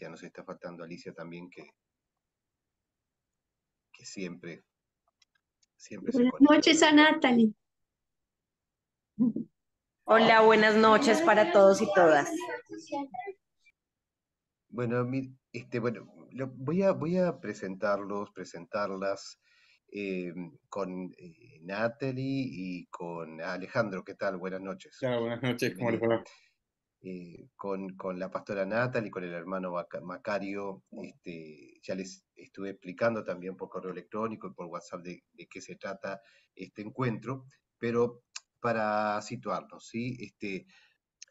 Nos está faltando Alicia también, que siempre se Buenas conecta. noches a Natalie. Hola, buenas noches para todos y todas. Bueno, voy a presentarlas eh, con Natalie y con Alejandro. ¿Qué tal? Buenas noches. Claro, buenas noches, ¿cómo les Bienvenido. va? Con la pastora Natalie, con el hermano Macario, ya les estuve explicando también por correo electrónico y por WhatsApp de qué se trata este encuentro, pero para situarnos, ¿sí?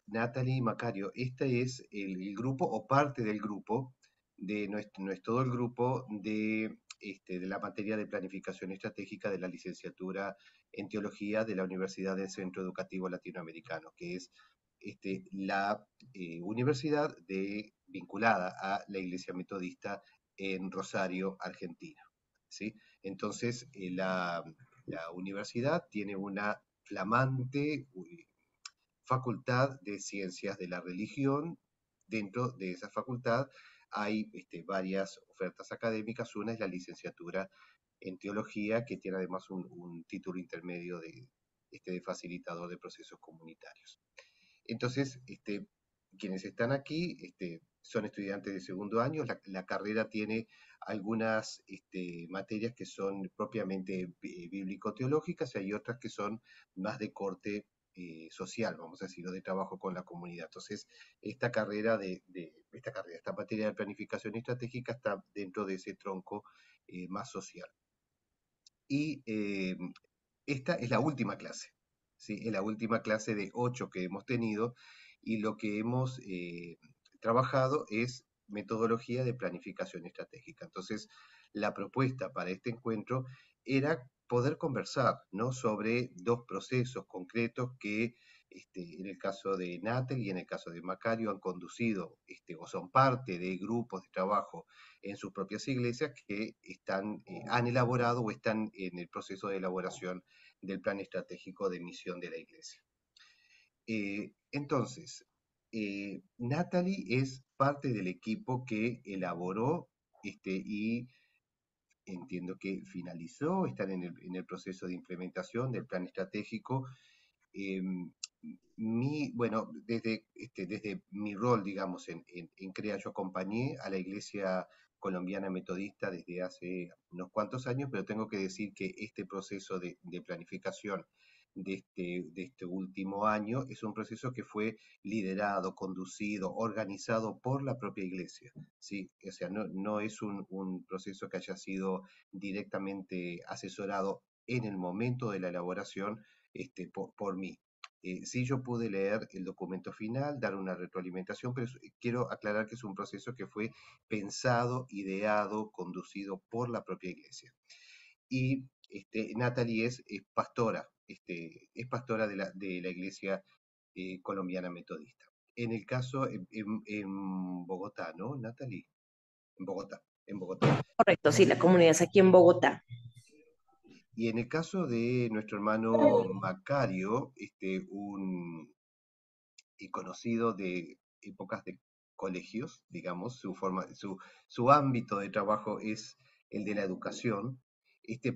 Natalie y Macario, este es el grupo o parte del grupo, no es todo el grupo de la materia de planificación estratégica de la licenciatura en teología de la Universidad del Centro Educativo Latinoamericano, que es la universidad vinculada a la Iglesia Metodista en Rosario, Argentina. ¿Sí? Entonces, la universidad tiene una flamante facultad de ciencias de la religión. Dentro de esa facultad hay varias ofertas académicas. Una es la licenciatura en teología, que tiene además un título intermedio de facilitador de procesos comunitarios. Entonces, quienes están aquí son estudiantes de segundo año. La carrera tiene algunas materias que son propiamente bíblico-teológicas y hay otras que son más de corte social, vamos a decir, o de trabajo con la comunidad. Entonces, esta materia de planificación estratégica está dentro de ese tronco más social. Y esta es la última clase, ¿sí? Es la última clase de 8 que hemos tenido y lo que hemos trabajado es metodología de planificación estratégica. Entonces, la propuesta para este encuentro era poder conversar, ¿no?, sobre dos procesos concretos que en el caso de Natel y en el caso de Macario han conducido o son parte de grupos de trabajo en sus propias iglesias que han elaborado o están en el proceso de elaboración del plan estratégico de misión de la iglesia. Entonces, Natalie es parte del equipo que elaboró y entiendo que finalizó, están en el proceso de implementación del plan estratégico. Em, bueno, desde mi rol, digamos, en CREA, yo acompañé a la Iglesia Colombiana Metodista desde hace unos cuantos años, pero tengo que decir que este proceso de planificación de este último año es un proceso que fue liderado, conducido, organizado por la propia Iglesia, ¿sí? O sea, no es un proceso que haya sido directamente asesorado en el momento de la elaboración por mí. Sí, yo pude leer el documento final, dar una retroalimentación, pero quiero aclarar que es un proceso que fue pensado, ideado, conducido por la propia iglesia. Y Natalie es pastora, es pastora de la iglesia colombiana metodista. En el caso, en Bogotá, ¿no, Natalie? En Bogotá. Correcto, sí, la comunidad es aquí en Bogotá. Y en el caso de nuestro hermano Macario, un y conocido de épocas de colegios, digamos, su ámbito de trabajo es el de la educación,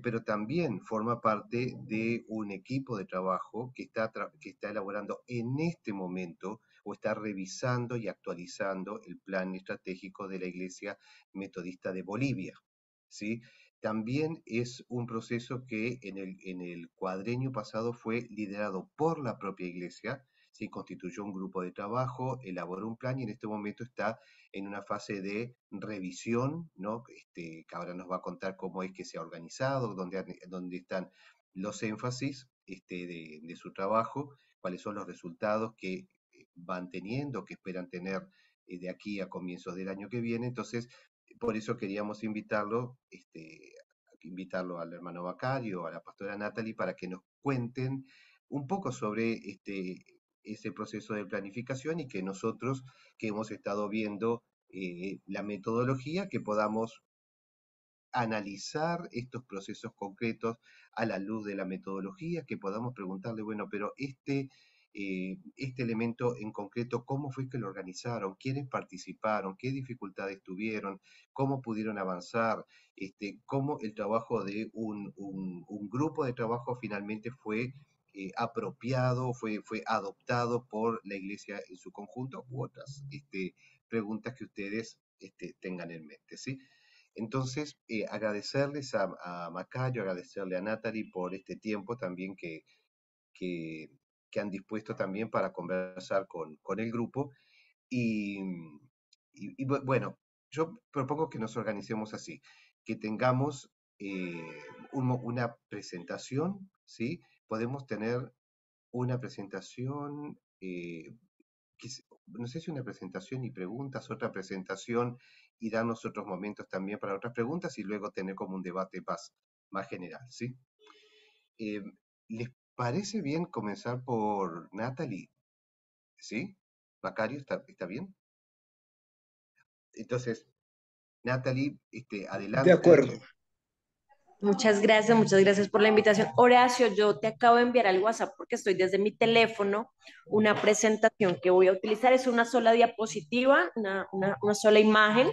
pero también forma parte de un equipo de trabajo que está elaborando en este momento o está revisando y actualizando el plan estratégico de la Iglesia Metodista de Bolivia, ¿sí? También es un proceso que en el cuadrenio pasado fue liderado por la propia Iglesia. Se constituyó un grupo de trabajo, elaboró un plan y en este momento está en una fase de revisión, ¿no? Que ahora nos va a contar cómo es que se ha organizado, dónde están los énfasis de su trabajo, cuáles son los resultados que van teniendo, que esperan tener de aquí a comienzos del año que viene. Entonces, por eso queríamos invitarlo al hermano Bacario, a la pastora Natalie, para que nos cuenten un poco sobre ese proceso de planificación y que nosotros que hemos estado viendo la metodología, que podamos analizar estos procesos concretos a la luz de la metodología, que podamos preguntarle, bueno, pero este elemento en concreto, cómo fue que lo organizaron, quiénes participaron, qué dificultades tuvieron, cómo pudieron avanzar, cómo el trabajo de un grupo de trabajo finalmente fue apropiado, fue adoptado por la Iglesia en su conjunto, u otras preguntas que ustedes tengan en mente, ¿sí? Entonces, agradecerles a Macayo, agradecerle a Natalie por este tiempo también que, que han dispuesto también para conversar con el grupo. Y, bueno, yo propongo que nos organicemos así, que tengamos una presentación, ¿sí? Podemos tener una presentación, no sé si una presentación y preguntas, otra presentación y darnos otros momentos también para otras preguntas y luego tener como un debate más general, ¿sí? Eh, ¿Les parece bien comenzar por Natalie? ¿Sí? Macario, ¿está bien? Entonces, Natalie, De adelante. acuerdo. Muchas gracias por la invitación. Horacio, yo te acabo de enviar al WhatsApp porque estoy desde mi teléfono una presentación que voy a utilizar. Es una sola diapositiva, una sola imagen.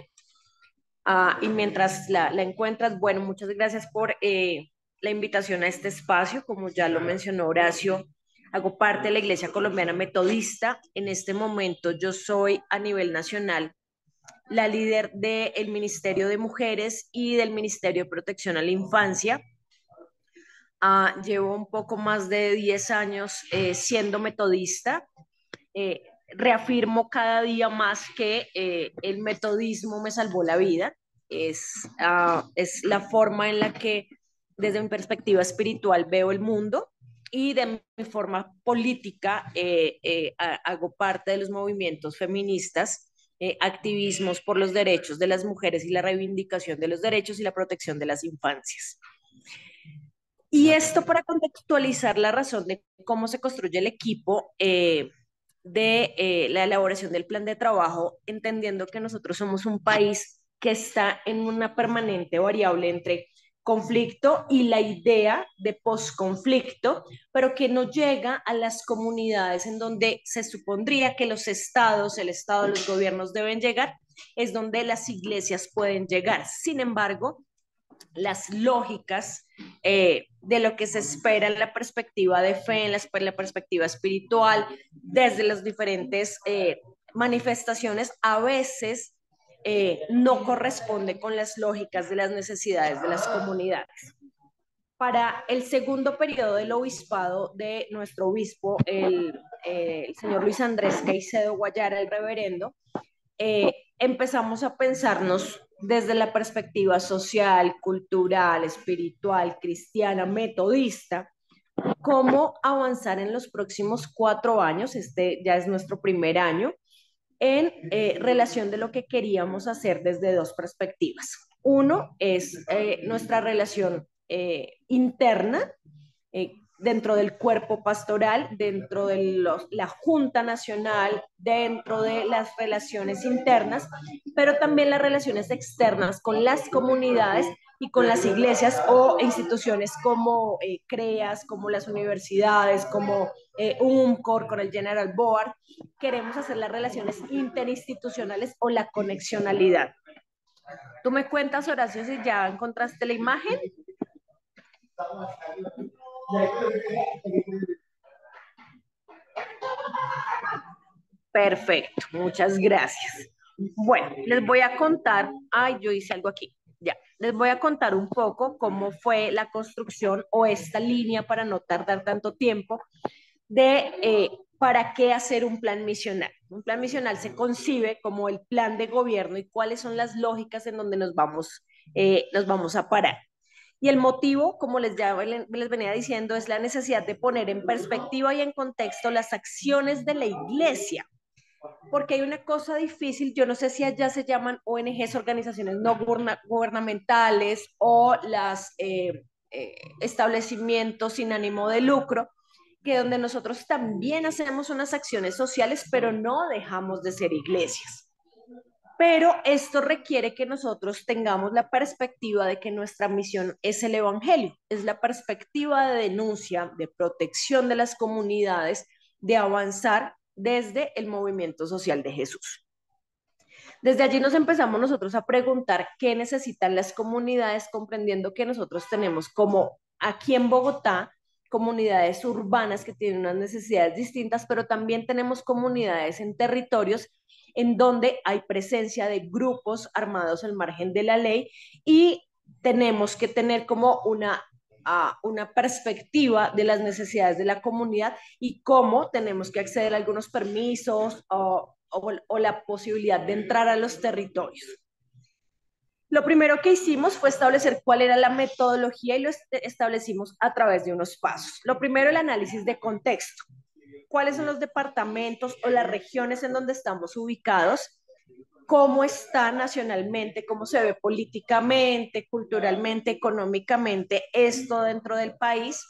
Y mientras la encuentras, bueno, muchas gracias por la invitación a este espacio. Como ya lo mencionó Horacio, hago parte de la Iglesia Colombiana Metodista. En este momento yo soy a nivel nacional la líder del Ministerio de Mujeres y del Ministerio de Protección a la Infancia. Llevo un poco más de 10 años siendo metodista. Eh, Reafirmo cada día más que el metodismo me salvó la vida. Es la forma en la que desde mi perspectiva espiritual veo el mundo y de mi forma política hago parte de los movimientos feministas, activismos por los derechos de las mujeres y la reivindicación de los derechos y la protección de las infancias. Y esto para contextualizar la razón de cómo se construye el equipo de la elaboración del plan de trabajo, entendiendo que nosotros somos un país que está en una permanente variable entre conflicto y la idea de posconflicto, pero que no llega a las comunidades en donde se supondría que los estados, el estado, los gobiernos deben llegar, es donde las iglesias pueden llegar. Sin embargo, las lógicas de lo que se espera en la perspectiva de fe, en la perspectiva espiritual, desde las diferentes manifestaciones, a veces no corresponde con las lógicas de las necesidades de las comunidades. Para el segundo periodo del obispado de nuestro obispo, el señor Luis Andrés Caicedo Guayara, el reverendo, empezamos a pensarnos desde la perspectiva social, cultural, espiritual, cristiana, metodista, cómo avanzar en los próximos 4 años, este ya es nuestro primer año, en relación de lo que queríamos hacer desde dos perspectivas. Uno es nuestra relación interna, dentro del cuerpo pastoral, dentro de la Junta Nacional, dentro de las relaciones internas, pero también las relaciones externas con las comunidades y con las iglesias o instituciones como CREAS, como las universidades, como UMCOR, con el General Board. Queremos hacer las relaciones interinstitucionales o la conexionalidad. Tú me cuentas, Horacio, si ya encontraste la imagen. Perfecto, muchas gracias. Bueno, les voy a contar, ay, yo hice algo aquí, ya, les voy a contar un poco cómo fue la construcción o esta línea para no tardar tanto tiempo de para qué hacer un plan misional. Un plan misional se concibe como el plan de gobierno y cuáles son las lógicas en donde nos vamos a parar. Y el motivo, como les venía diciendo, es la necesidad de poner en perspectiva y en contexto las acciones de la iglesia, porque hay una cosa difícil, yo no sé si allá se llaman ONGs, organizaciones no gubernamentales o las establecimientos sin ánimo de lucro, que donde nosotros también hacemos unas acciones sociales, pero no dejamos de ser iglesias. Pero esto requiere que nosotros tengamos la perspectiva de que nuestra misión es el evangelio, es la perspectiva de denuncia, de protección de las comunidades, de avanzar desde el movimiento social de Jesús. Desde allí nos empezamos nosotros a preguntar qué necesitan las comunidades, comprendiendo que nosotros tenemos como aquí en Bogotá comunidades urbanas que tienen unas necesidades distintas, pero también tenemos comunidades en territorios en donde hay presencia de grupos armados al margen de la ley y tenemos que tener como una perspectiva de las necesidades de la comunidad y cómo tenemos que acceder a algunos permisos o la posibilidad de entrar a los territorios. Lo primero que hicimos fue establecer cuál era la metodología y lo establecimos a través de unos pasos. Lo primero, el análisis de contexto. ¿Cuáles son los departamentos o las regiones en donde estamos ubicados? ¿Cómo está nacionalmente? ¿Cómo se ve políticamente, culturalmente, económicamente esto dentro del país?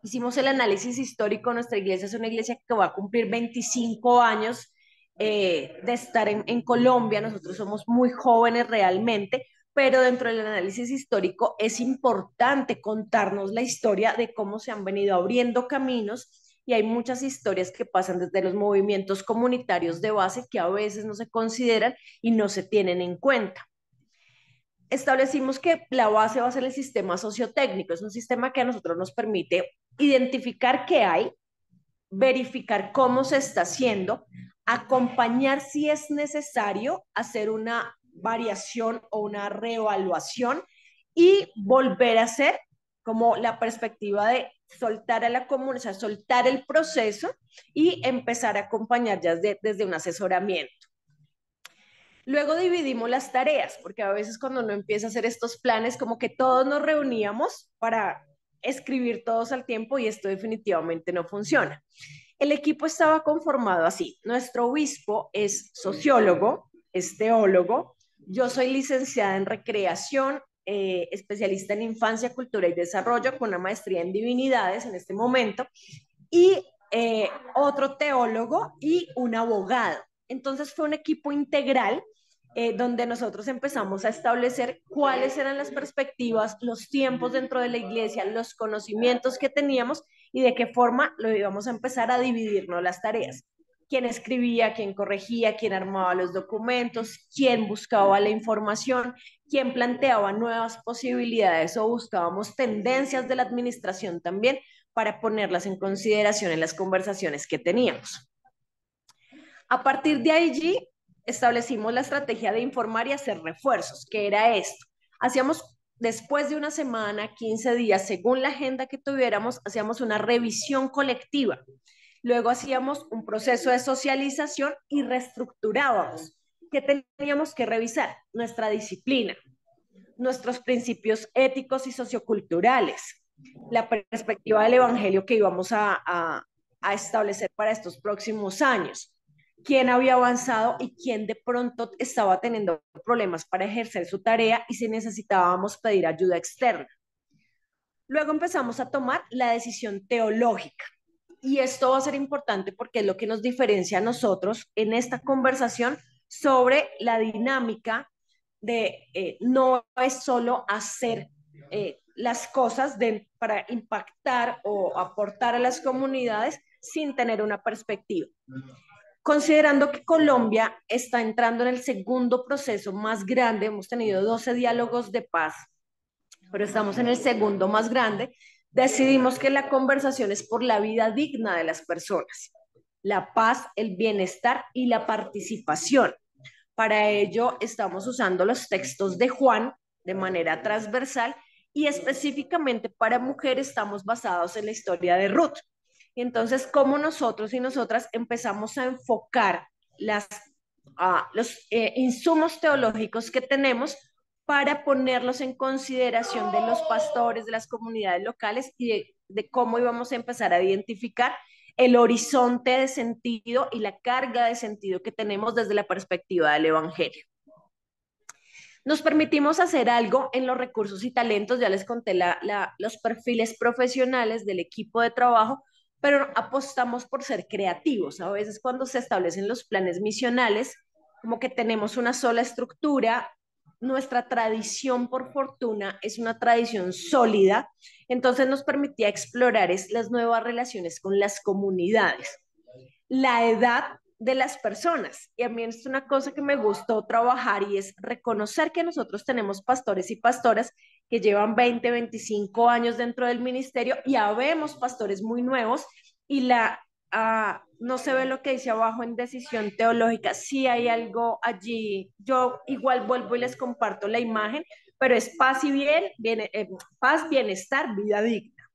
Hicimos el análisis histórico. Nuestra iglesia es una iglesia que va a cumplir 25 años de estar en Colombia. Nosotros somos muy jóvenes realmente, pero dentro del análisis histórico es importante contarnos la historia de cómo se han venido abriendo caminos y hay muchas historias que pasan desde los movimientos comunitarios de base que a veces no se consideran y no se tienen en cuenta. Establecimos que la base va a ser el sistema sociotécnico. Es un sistema que a nosotros nos permite identificar qué hay, verificar cómo se está haciendo, acompañar si es necesario hacer una variación o una reevaluación y volver a hacer como la perspectiva de soltar a la comunidad, o sea, soltar el proceso y empezar a acompañar ya desde un asesoramiento. Luego dividimos las tareas, porque a veces cuando uno empieza a hacer estos planes, como que todos nos reuníamos para escribir todos al tiempo y esto definitivamente no funciona. El equipo estaba conformado así. Nuestro obispo es sociólogo, es teólogo, yo soy licenciada en recreación, especialista en infancia, cultura y desarrollo, con una maestría en divinidades en este momento, y otro teólogo y un abogado. Entonces fue un equipo integral donde nosotros empezamos a establecer cuáles eran las perspectivas, los tiempos dentro de la iglesia, los conocimientos que teníamos y de qué forma lo íbamos a empezar a dividirnos las tareas. Quién escribía, quién corregía, quién armaba los documentos, quién buscaba la información, quién planteaba nuevas posibilidades o buscábamos tendencias de la administración también para ponerlas en consideración en las conversaciones que teníamos. A partir de allí, establecimos la estrategia de informar y hacer refuerzos, que era esto. Hacíamos, después de una semana, 15 días, según la agenda que tuviéramos, hacíamos una revisión colectiva. Luego hacíamos un proceso de socialización y reestructurábamos. ¿Qué teníamos que revisar? Nuestra disciplina, nuestros principios éticos y socioculturales, la perspectiva del evangelio que íbamos a establecer para estos próximos años, quién había avanzado y quién de pronto estaba teniendo problemas para ejercer su tarea y si necesitábamos pedir ayuda externa. Luego empezamos a tomar la decisión teológica. Y esto va a ser importante porque es lo que nos diferencia a nosotros en esta conversación sobre la dinámica de no es solo hacer las cosas para impactar o aportar a las comunidades sin tener una perspectiva. Considerando que Colombia está entrando en el segundo proceso más grande, hemos tenido 12 diálogos de paz, pero estamos en el segundo más grande, decidimos que la conversación es por la vida digna de las personas, la paz, el bienestar y la participación. Para ello estamos usando los textos de Juan de manera transversal y específicamente para mujeres estamos basados en la historia de Ruth. Y entonces, cómo nosotros y nosotras empezamos a enfocar los insumos teológicos que tenemos para ponerlos en consideración de los pastores, de las comunidades locales y de cómo íbamos a empezar a identificar el horizonte de sentido y la carga de sentido que tenemos desde la perspectiva del Evangelio. Nos permitimos hacer algo en los recursos y talentos, ya les conté los perfiles profesionales del equipo de trabajo, pero apostamos por ser creativos. A veces cuando se establecen los planes misionales, como que tenemos una sola estructura, nuestra tradición, por fortuna, es una tradición sólida, entonces nos permitía explorar las nuevas relaciones con las comunidades, la edad de las personas. Y a mí es una cosa que me gustó trabajar y es reconocer que nosotros tenemos pastores y pastoras que llevan 20, 25 años dentro del ministerio y habemos pastores muy nuevos y no se ve lo que dice abajo en decisión teológica, sí hay algo allí, yo igual vuelvo y les comparto la imagen, pero es paz y paz, bienestar, vida digna.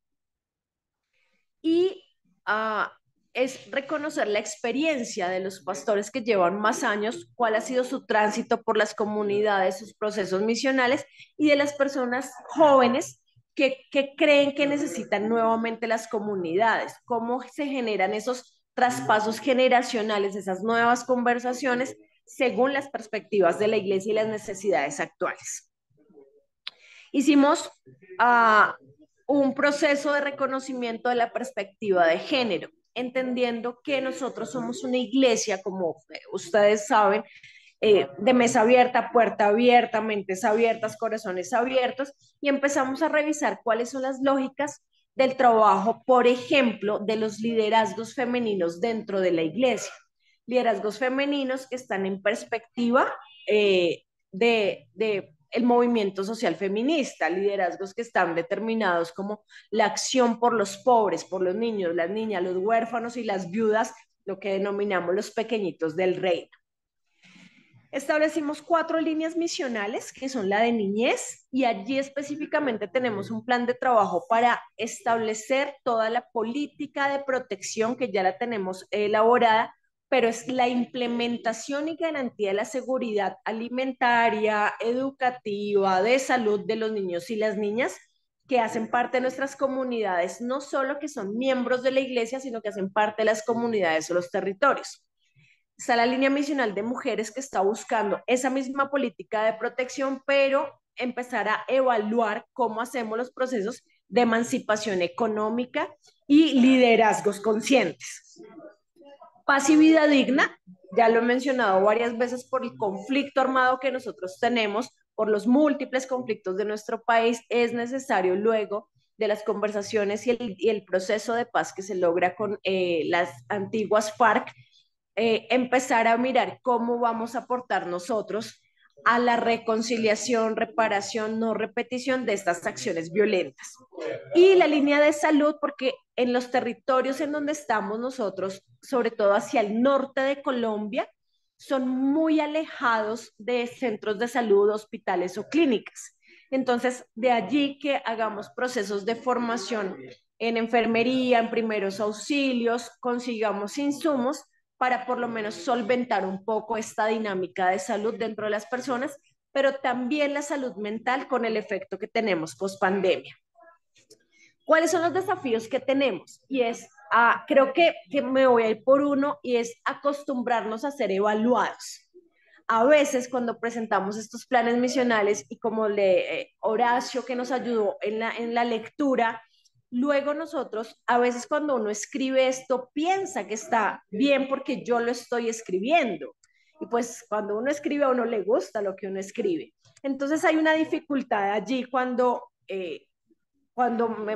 Y uh, es reconocer la experiencia de los pastores que llevan más años, cuál ha sido su tránsito por las comunidades, sus procesos misionales y de las personas jóvenes que creen que necesitan nuevamente las comunidades, cómo se generan esos traspasos generacionales, esas nuevas conversaciones según las perspectivas de la iglesia y las necesidades actuales. Hicimos un proceso de reconocimiento de la perspectiva de género, entendiendo que nosotros somos una iglesia, como ustedes saben, de mesa abierta, puerta abierta, mentes abiertas, corazones abiertos, y empezamos a revisar cuáles son las lógicas del trabajo, por ejemplo, de los liderazgos femeninos dentro de la iglesia. Liderazgos femeninos que están en perspectiva de el movimiento social feminista, liderazgos que están determinados como la acción por los pobres, por los niños, las niñas, los huérfanos y las viudas, lo que denominamos los pequeñitos del reino. Establecimos 4 líneas misionales, que son la de niñez, y allí específicamente tenemos un plan de trabajo para establecer toda la política de protección que ya la tenemos elaborada, pero es la implementación y garantía de la seguridad alimentaria, educativa, de salud de los niños y las niñas que hacen parte de nuestras comunidades, no solo que son miembros de la iglesia, sino que hacen parte de las comunidades o los territorios. Está la línea misional de mujeres que está buscando esa misma política de protección, pero empezar a evaluar cómo hacemos los procesos de emancipación económica y liderazgos conscientes. Paz y vida digna, ya lo he mencionado varias veces por el conflicto armado que nosotros tenemos, por los múltiples conflictos de nuestro país, es necesario luego de las conversaciones y el proceso de paz que se logra con las antiguas FARC, empezar a mirar cómo vamos a aportar nosotros a la reconciliación, reparación, no repetición de estas acciones violentas. Y la línea de salud, porque en los territorios en donde estamos nosotros, sobre todo hacia el norte de Colombia, son muy alejados de centros de salud, hospitales o clínicas. Entonces, de allí que hagamos procesos de formación en enfermería, en primeros auxilios, consigamos insumos para por lo menos solventar un poco esta dinámica de salud dentro de las personas, pero también la salud mental con el efecto que tenemos post pandemia. ¿Cuáles son los desafíos que tenemos? Y es, creo que me voy a ir por uno, y es acostumbrarnos a ser evaluados. A veces cuando presentamos estos planes misionales y como Horacio que nos ayudó en la lectura, luego nosotros, a veces cuando uno escribe esto, piensa que está bien porque yo lo estoy escribiendo. Y pues cuando uno escribe a uno le gusta lo que uno escribe. Entonces hay una dificultad allí cuando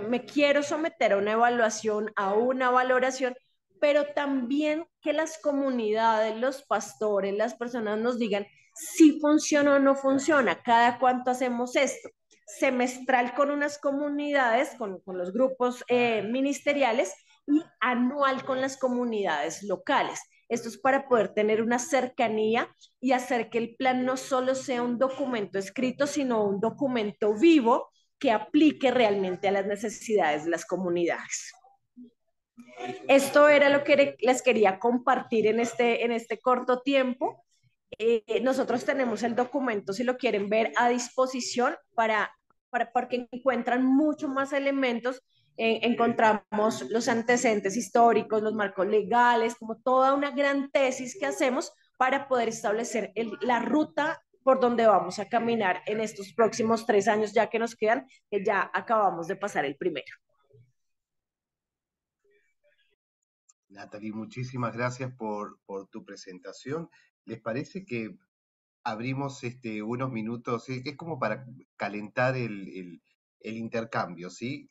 me quiero someter a una evaluación, a una valoración, pero también que las comunidades, los pastores, las personas nos digan si funciona o no funciona, cada cuánto hacemos esto. Semestral con unas comunidades, con los grupos ministeriales, y anual con las comunidades locales. Esto es para poder tener una cercanía y hacer que el plan no solo sea un documento escrito, sino un documento vivo que aplique realmente a las necesidades de las comunidades. Esto era lo que les quería compartir en este corto tiempo. Nosotros tenemos el documento, si lo quieren ver, a disposición porque encuentran mucho más elementos. Encontramos los antecedentes históricos, los marcos legales, como toda una gran tesis que hacemos para poder establecer la ruta por donde vamos a caminar en estos próximos 3 años, ya que nos quedan, que ya acabamos de pasar el primero. Natalie, muchísimas gracias por tu presentación. ¿Les parece que abrimos unos minutos, es como para calentar el intercambio, ¿sí?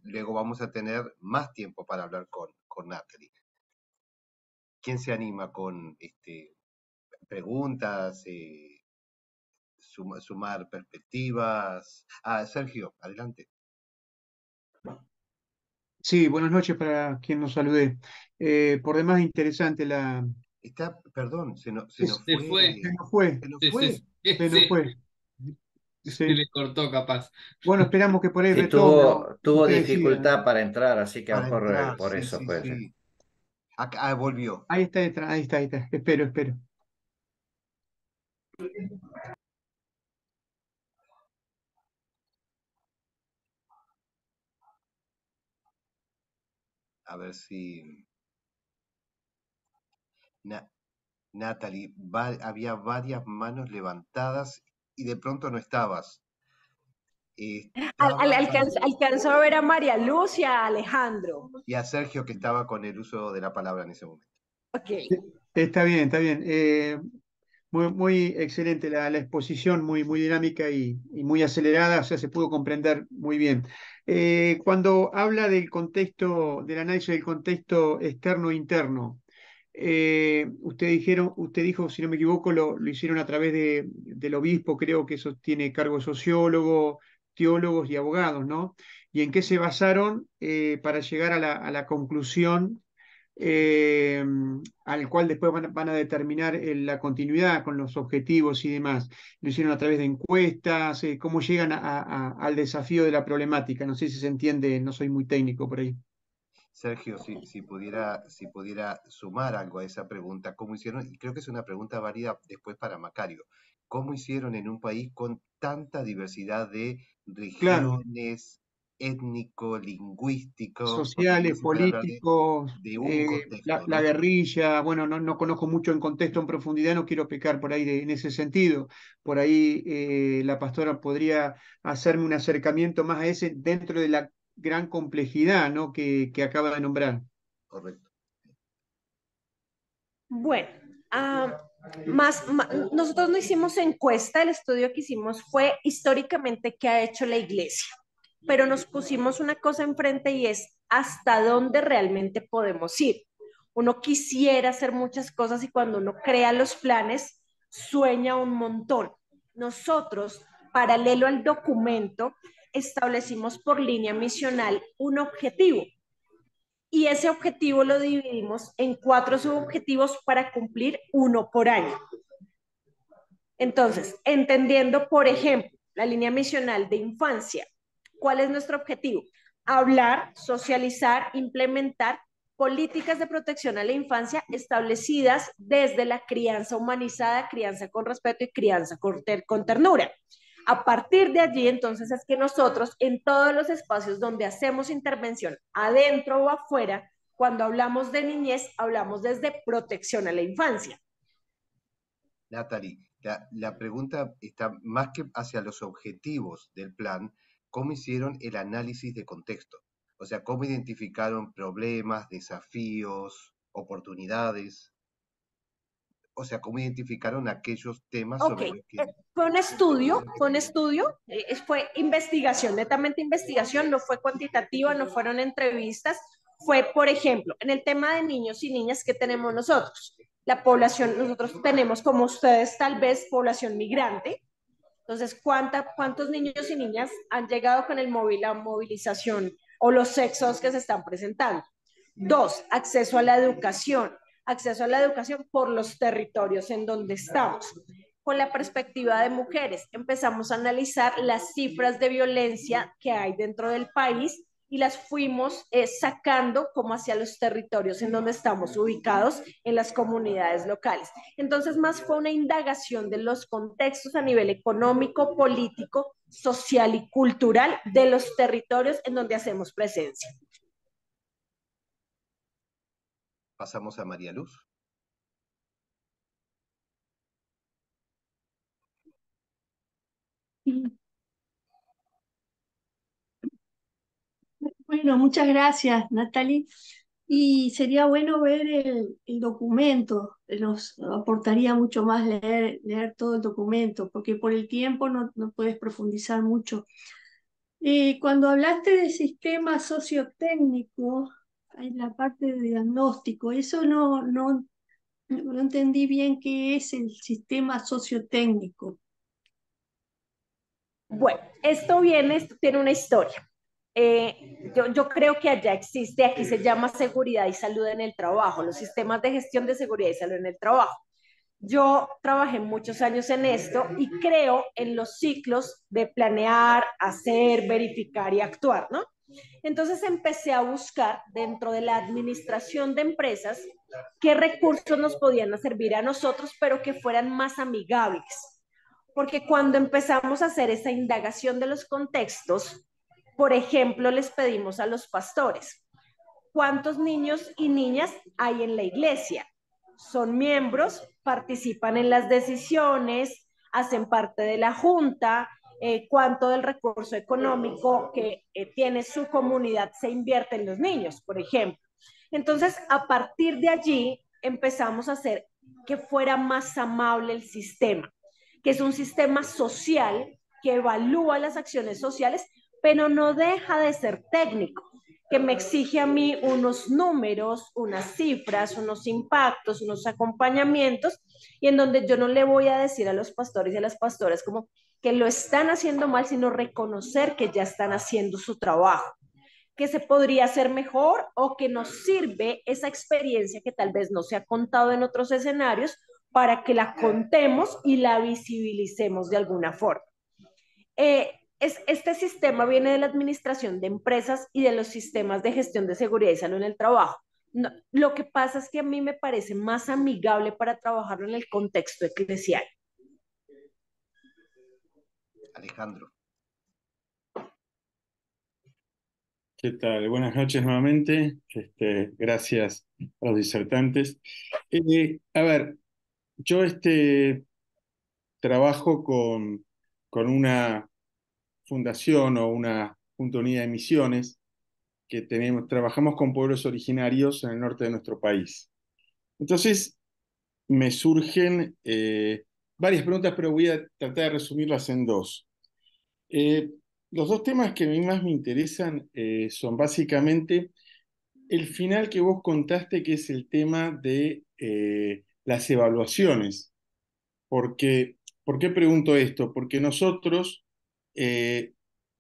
Luego vamos a tener más tiempo para hablar con Natalie. ¿Quién se anima con preguntas, sumar perspectivas? Ah, Sergio, adelante. Sí, buenas noches para quien nos salude. Por demás, interesante Perdón, se nos se Se fue. fue, nos fue, se nos Sí, sí, fue. sí, se nos sí. fue. Se Sí. le cortó capaz. Bueno, esperamos que por ahí Sí, retome o tuvo usted decida. dificultad para entrar, así que a lo Para mejor entrar, por sí, eso sí, puede ser. sí. Acá, volvió. Ahí está, ahí está, ahí está. Espero, espero. A ver si... Na- Natalie, había varias manos levantadas y de pronto no estabas. Estaba Alcanzó a ver a María Luz y a Alejandro. y a Sergio que estaba con el uso de la palabra en ese momento. Ok. Está bien, está bien. Muy, muy excelente la exposición, muy, muy dinámica y muy acelerada, o sea, se pudo comprender muy bien. Cuando habla del contexto, del análisis del contexto externo e interno, usted dijo, si no me equivoco, lo hicieron a través del obispo, creo que eso tiene cargo de sociólogo, teólogos y abogados, ¿no? ¿Y en qué se basaron para llegar a la conclusión eh, al cual después van a determinar la continuidad con los objetivos y demás? Lo hicieron a través de encuestas, cómo llegan al desafío de la problemática. No sé si se entiende, no soy muy técnico por ahí. Sergio, si pudiera sumar algo a esa pregunta, ¿cómo hicieron? Y creo que es una pregunta válida después para Macario. ¿Cómo hicieron en un país con tanta diversidad de Claro, regiones, étnico, lingüístico? Porque aquí sociales, se puede hablar políticos, de un contexto, la ¿no? guerrilla, bueno, no conozco mucho en contexto, en profundidad, no quiero pecar por ahí en ese sentido. Por ahí la pastora podría hacerme un acercamiento más a ese dentro de la gran complejidad, ¿no? que acaba de nombrar. Correcto. Bueno, ah, nosotros no hicimos encuesta, el estudio que hicimos fue históricamente qué ha hecho la iglesia, pero nos pusimos una cosa enfrente y es hasta dónde realmente podemos ir. Uno quisiera hacer muchas cosas y cuando uno crea los planes, sueña un montón. Nosotros, paralelo al documento, establecimos por línea misional un objetivo y ese objetivo lo dividimos en 4 subobjetivos para cumplir uno por año. Entonces, entendiendo, por ejemplo, la línea misional de infancia, ¿cuál es nuestro objetivo? Hablar, socializar, implementar políticas de protección a la infancia establecidas desde la crianza humanizada, crianza con respeto y crianza con ternura. A partir de allí, entonces, es que nosotros en todos los espacios donde hacemos intervención, adentro o afuera, cuando hablamos de niñez, hablamos desde protección a la infancia. Natalie, la pregunta está más que hacia los objetivos del plan, ¿cómo hicieron el análisis de contexto? O sea, ¿cómo identificaron problemas, desafíos, oportunidades? O sea, ¿cómo identificaron aquellos temas Ok, sobre los que... fue un estudio, fue investigación, netamente investigación, no fue cuantitativa, no fueron entrevistas, fue, por ejemplo, en el tema de niños y niñas que tenemos nosotros. La población, nosotros tenemos como ustedes tal vez población migrante, entonces, ¿cuántos niños y niñas han llegado con el móvil a movilización o los sexos que se están presentando? Dos, acceso a la educación por los territorios en donde estamos. Con la perspectiva de mujeres, empezamos a analizar las cifras de violencia que hay dentro del país y las fuimos sacando como hacia los territorios en donde estamos ubicados en las comunidades locales. Entonces, más fue una indagación de los contextos a nivel económico, político, social y cultural de los territorios en donde hacemos presencia. Pasamos a María Luz. Bueno, muchas gracias, Natalie. Y sería bueno ver el documento, nos aportaría mucho más leer todo el documento, porque por el tiempo no puedes profundizar mucho. Y cuando hablaste de sistema sociotécnico, en la parte de diagnóstico, eso no entendí bien qué es el sistema sociotécnico. Bueno, esto tiene una historia. Yo creo que allá existe, aquí se llama seguridad y salud en el trabajo, los sistemas de gestión de seguridad y salud en el trabajo. Yo trabajé muchos años en esto y creo en los ciclos de planear, hacer, verificar y actuar, ¿no? Entonces empecé a buscar dentro de la administración de empresas qué recursos nos podían servir a nosotros, pero que fueran más amigables. Porque cuando empezamos a hacer esa indagación de los contextos, por ejemplo, les pedimos a los pastores, ¿cuántos niños y niñas hay en la iglesia? ¿Son miembros? ¿Participan en las decisiones? ¿Hacen parte de la junta? ¿Cuánto del recurso económico que tiene su comunidad se invierte en los niños, por ejemplo? Entonces, a partir de allí, empezamos a hacer que fuera más amable el sistema, que es un sistema social que evalúa las acciones sociales, pero no deja de ser técnico, que me exige a mí unos números, unas cifras, unos impactos, unos acompañamientos, y en donde yo no le voy a decir a los pastores y a las pastoras como que lo están haciendo mal, sino reconocer que ya están haciendo su trabajo, que se podría hacer mejor o que nos sirve esa experiencia que tal vez no se ha contado en otros escenarios para que la contemos y la visibilicemos de alguna forma. Este sistema viene de la administración de empresas y de los sistemas de gestión de seguridad y salud en el trabajo. No, lo que pasa es que a mí me parece más amigable para trabajarlo en el contexto eclesial. Alejandro. ¿Qué tal? Buenas noches nuevamente. Gracias a los disertantes. A ver, yo trabajo con una fundación o una junta unida de misiones que trabajamos con pueblos originarios en el norte de nuestro país. Entonces, me surgen varias preguntas, pero voy a tratar de resumirlas en dos. Los dos temas que a mí más me interesan son básicamente el final que vos contaste, que es el tema de las evaluaciones. Porque, ¿por qué pregunto esto? Porque nosotros eh,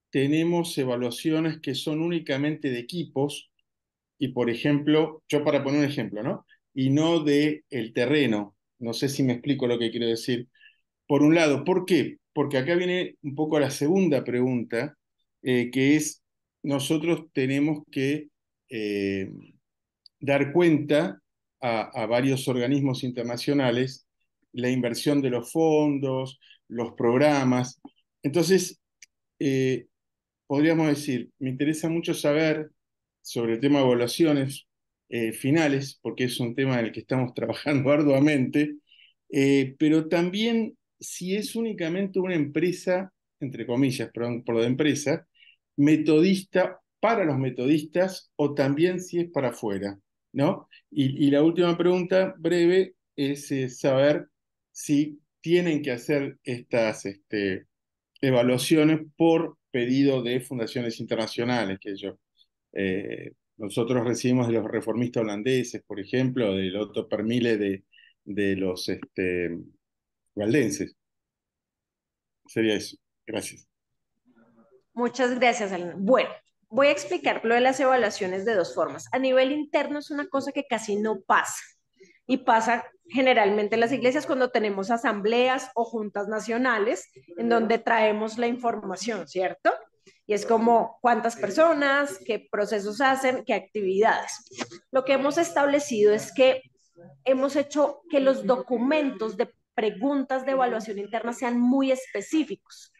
tenemos evaluaciones que son únicamente de equipos y, por ejemplo, yo para poner un ejemplo, ¿no? Y no de el terreno. No sé si me explico lo que quiero decir. Por un lado, ¿por qué? Porque acá viene un poco la segunda pregunta, que es, nosotros tenemos que eh, dar cuenta a varios organismos internacionales la inversión de los fondos, los programas. Entonces, eh, podríamos decir, me interesa mucho saber sobre el tema de evaluaciones finales, porque es un tema en el que estamos trabajando arduamente, pero también si es únicamente una empresa, entre comillas, perdón, por lo de empresa, metodista para los metodistas o también si es para afuera, ¿no? Y la última pregunta breve es saber si tienen que hacer estas evaluaciones por pedido de fundaciones internacionales, nosotros recibimos de los reformistas holandeses, por ejemplo, del Otto Permile de los valdenses. Sería eso. Gracias. Muchas gracias, Alena. Bueno, voy a explicar lo de las evaluaciones de dos formas. A nivel interno es una cosa que casi no pasa y pasa generalmente en las iglesias cuando tenemos asambleas o juntas nacionales en donde traemos la información, ¿cierto? Y es como cuántas personas, qué procesos hacen, qué actividades. Lo que hemos establecido es que hemos hecho que los documentos de preguntas de evaluación interna sean muy específicos.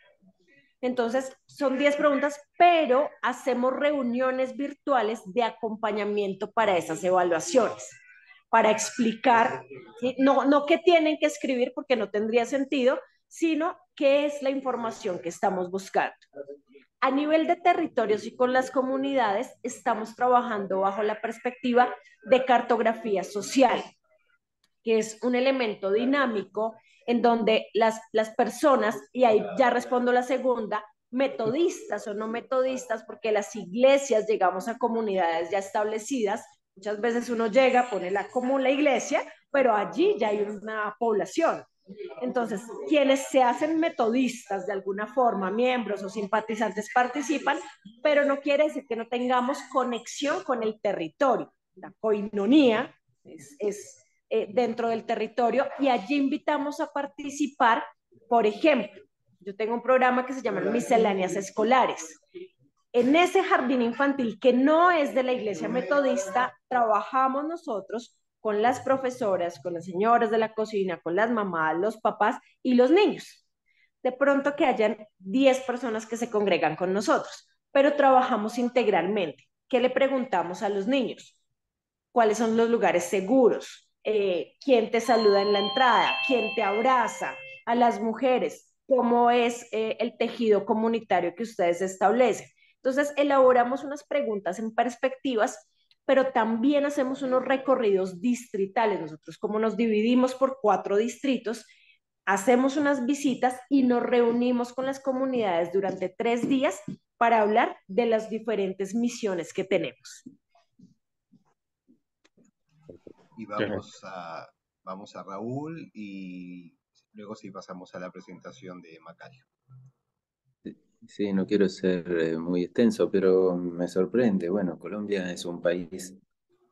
Entonces, son 10 preguntas, pero hacemos reuniones virtuales de acompañamiento para esas evaluaciones, para explicar, ¿sí? No qué tienen que escribir porque no tendría sentido, sino qué es la información que estamos buscando. A nivel de territorios y con las comunidades, estamos trabajando bajo la perspectiva de cartografía social, que es un elemento dinámico en donde las personas, y ahí ya respondo la segunda, metodistas o no metodistas, porque las iglesias llegamos a comunidades ya establecidas, muchas veces uno llega, pone como la iglesia, pero allí ya hay una población. Entonces, quienes se hacen metodistas de alguna forma, miembros o simpatizantes participan, pero no quiere decir que no tengamos conexión con el territorio. La coinonía es dentro del territorio y allí invitamos a participar, por ejemplo, yo tengo un programa que se llama Misceláneas Escolares. En ese jardín infantil que no es de la iglesia metodista, trabajamos nosotros con las profesoras, con las señoras de la cocina, con las mamás, los papás y los niños. De pronto que hayan 10 personas que se congregan con nosotros, pero trabajamos integralmente. ¿Qué le preguntamos a los niños? ¿Cuáles son los lugares seguros? ¿Quién te saluda en la entrada? ¿Quién te abraza? A las mujeres, ¿cómo es el tejido comunitario que ustedes establecen? Entonces, elaboramos unas preguntas en perspectivas, pero también hacemos unos recorridos distritales. Nosotros, como nos dividimos por 4 distritos, hacemos unas visitas y nos reunimos con las comunidades durante 3 días para hablar de las diferentes misiones que tenemos. Y vamos a Raúl y luego sí pasamos a la presentación de Macario. Sí, no quiero ser muy extenso, pero me sorprende. Bueno, Colombia es un país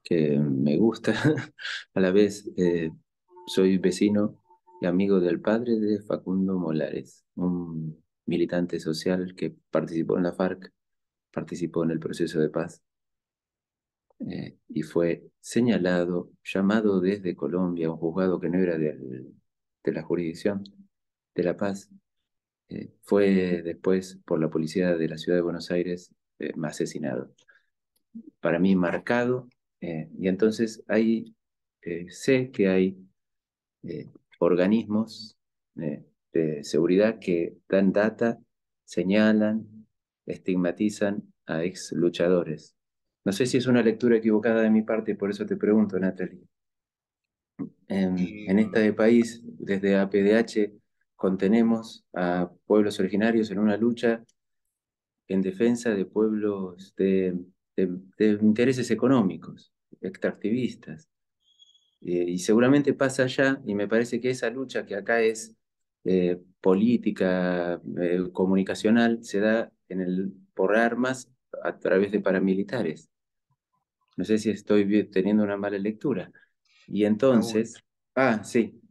que me gusta. A la vez soy vecino y amigo del padre de Facundo Molares, un militante social que participó en la FARC, participó en el proceso de paz y fue señalado, llamado desde Colombia a un juzgado que no era de la jurisdicción de La Paz. Fue después por la policía de la ciudad de Buenos Aires asesinado. Para mí marcado, y entonces sé que hay organismos de seguridad que dan data, señalan, estigmatizan a ex luchadores. No sé si es una lectura equivocada de mi parte, por eso te pregunto, Natalie. En este país, desde APDH, contenemos a pueblos originarios en una lucha en defensa de pueblos de intereses económicos, extractivistas. Y seguramente pasa allá, y me parece que esa lucha que acá es política, comunicacional, se da por armas a través de paramilitares. No sé si estoy teniendo una mala lectura. Y entonces, sí,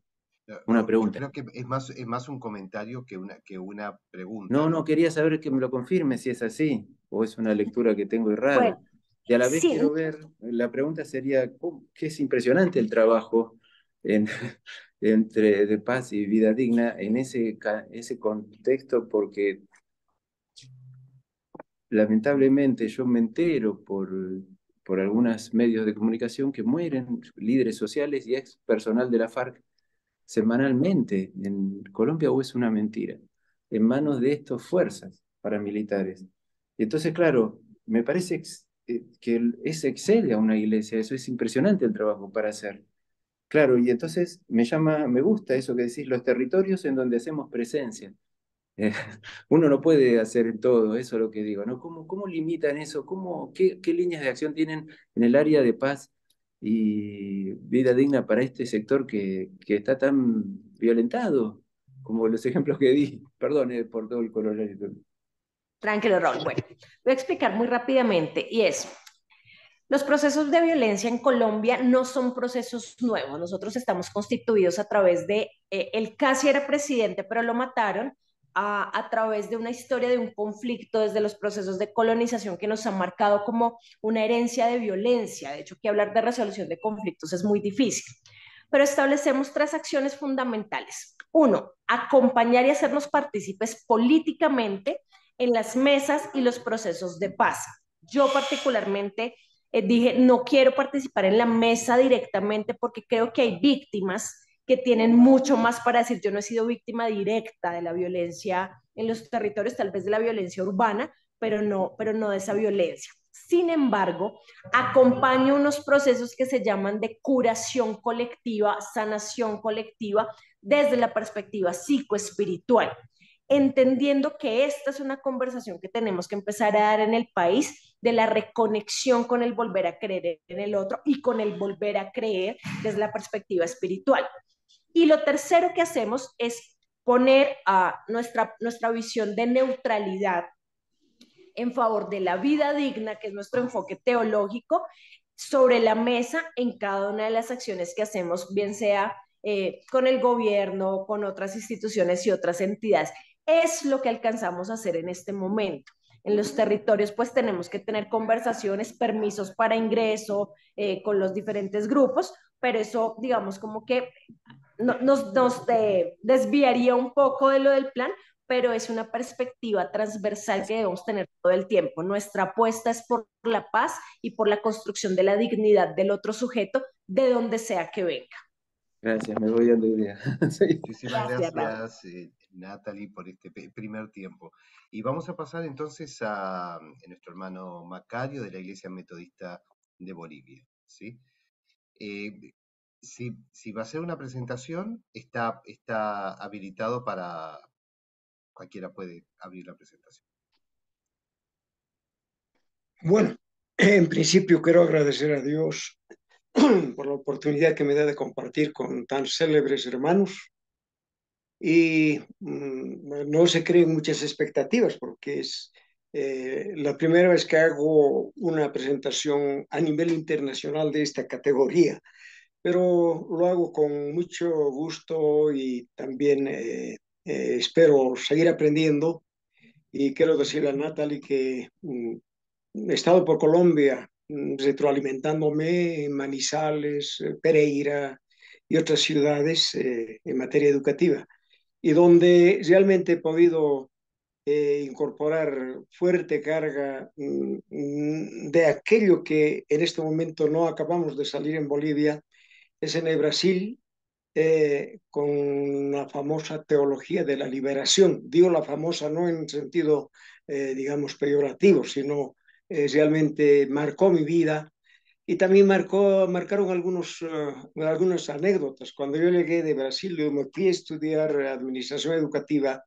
una pregunta. Creo que es más un comentario que una pregunta. No, quería saber que me lo confirme si es así, o es una lectura que tengo errada. Bueno, y a la vez sí. quiero ver, la pregunta sería, que es impresionante el trabajo entre de paz y vida digna en ese contexto, porque lamentablemente yo me entero por algunos medios de comunicación que mueren líderes sociales y ex personal de la FARC semanalmente en Colombia, o es una mentira, en manos de estas fuerzas paramilitares. Y entonces, claro, me parece que excede a una iglesia, eso es impresionante el trabajo para hacer. Claro, y entonces me gusta eso que decís, los territorios en donde hacemos presencia. Uno no puede hacer todo, eso es lo que digo, ¿no? ¿Cómo limitan eso? ¿Qué líneas de acción tienen en el área de paz y vida digna para este sector que está tan violentado, como los ejemplos que di? Perdón por todo el color. Tranquilo, Raúl. Bueno, voy a explicar muy rápidamente, y es, los procesos de violencia en Colombia no son procesos nuevos. Nosotros estamos constituidos a través de, él casi era presidente, pero lo mataron, a través de una historia de un conflicto desde los procesos de colonización que nos han marcado como una herencia de violencia. De hecho, que hablar de resolución de conflictos es muy difícil. Pero establecemos 3 acciones fundamentales. 1, acompañar y hacernos partícipes políticamente en las mesas y los procesos de paz. Yo particularmente dije, no quiero participar en la mesa directamente porque creo que hay víctimas que tienen mucho más para decir. Yo no he sido víctima directa de la violencia en los territorios, tal vez de la violencia urbana, pero no de esa violencia. Sin embargo, acompaña unos procesos que se llaman de curación colectiva, sanación colectiva, desde la perspectiva psicoespiritual, entendiendo que esta es una conversación que tenemos que empezar a dar en el país, de la reconexión con el volver a creer en el otro y con el volver a creer desde la perspectiva espiritual. Y lo tercero que hacemos es poner a nuestra visión de neutralidad en favor de la vida digna, que es nuestro enfoque teológico, sobre la mesa en cada una de las acciones que hacemos, bien sea con el gobierno, con otras instituciones y otras entidades. Es lo que alcanzamos a hacer en este momento. En los territorios, pues tenemos que tener conversaciones, permisos para ingreso con los diferentes grupos, pero eso, digamos, como que nos desviaría un poco de lo del plan, pero es una perspectiva transversal que debemos tener todo el tiempo. Nuestra apuesta es por la paz y por la construcción de la dignidad del otro sujeto, de donde sea que venga. Gracias, me voy dando idea. Sí. Muchísimas Gracias, gracias, Natalie, por este primer tiempo. Y vamos a pasar entonces a nuestro hermano Macario de la Iglesia Metodista de Bolivia, ¿sí? Si va a ser una presentación, está habilitado para cualquiera puede abrir la presentación. Bueno, en principio quiero agradecer a Dios por la oportunidad que me da de compartir con tan célebres hermanos y no se creen muchas expectativas porque es la primera vez que hago una presentación a nivel internacional de esta categoría, pero lo hago con mucho gusto y también espero seguir aprendiendo. Y quiero decirle a Natalie que he estado por Colombia retroalimentándome en Manizales, Pereira y otras ciudades en materia educativa, y donde realmente he podido incorporar fuerte carga de aquello que en este momento no acabamos de salir en Bolivia, es en el Brasil, con la famosa teología de la liberación. Digo la famosa no en sentido, digamos, peyorativo, sino realmente marcó mi vida y también marcaron algunas anécdotas. Cuando yo llegué de Brasil, yo me fui a estudiar administración educativa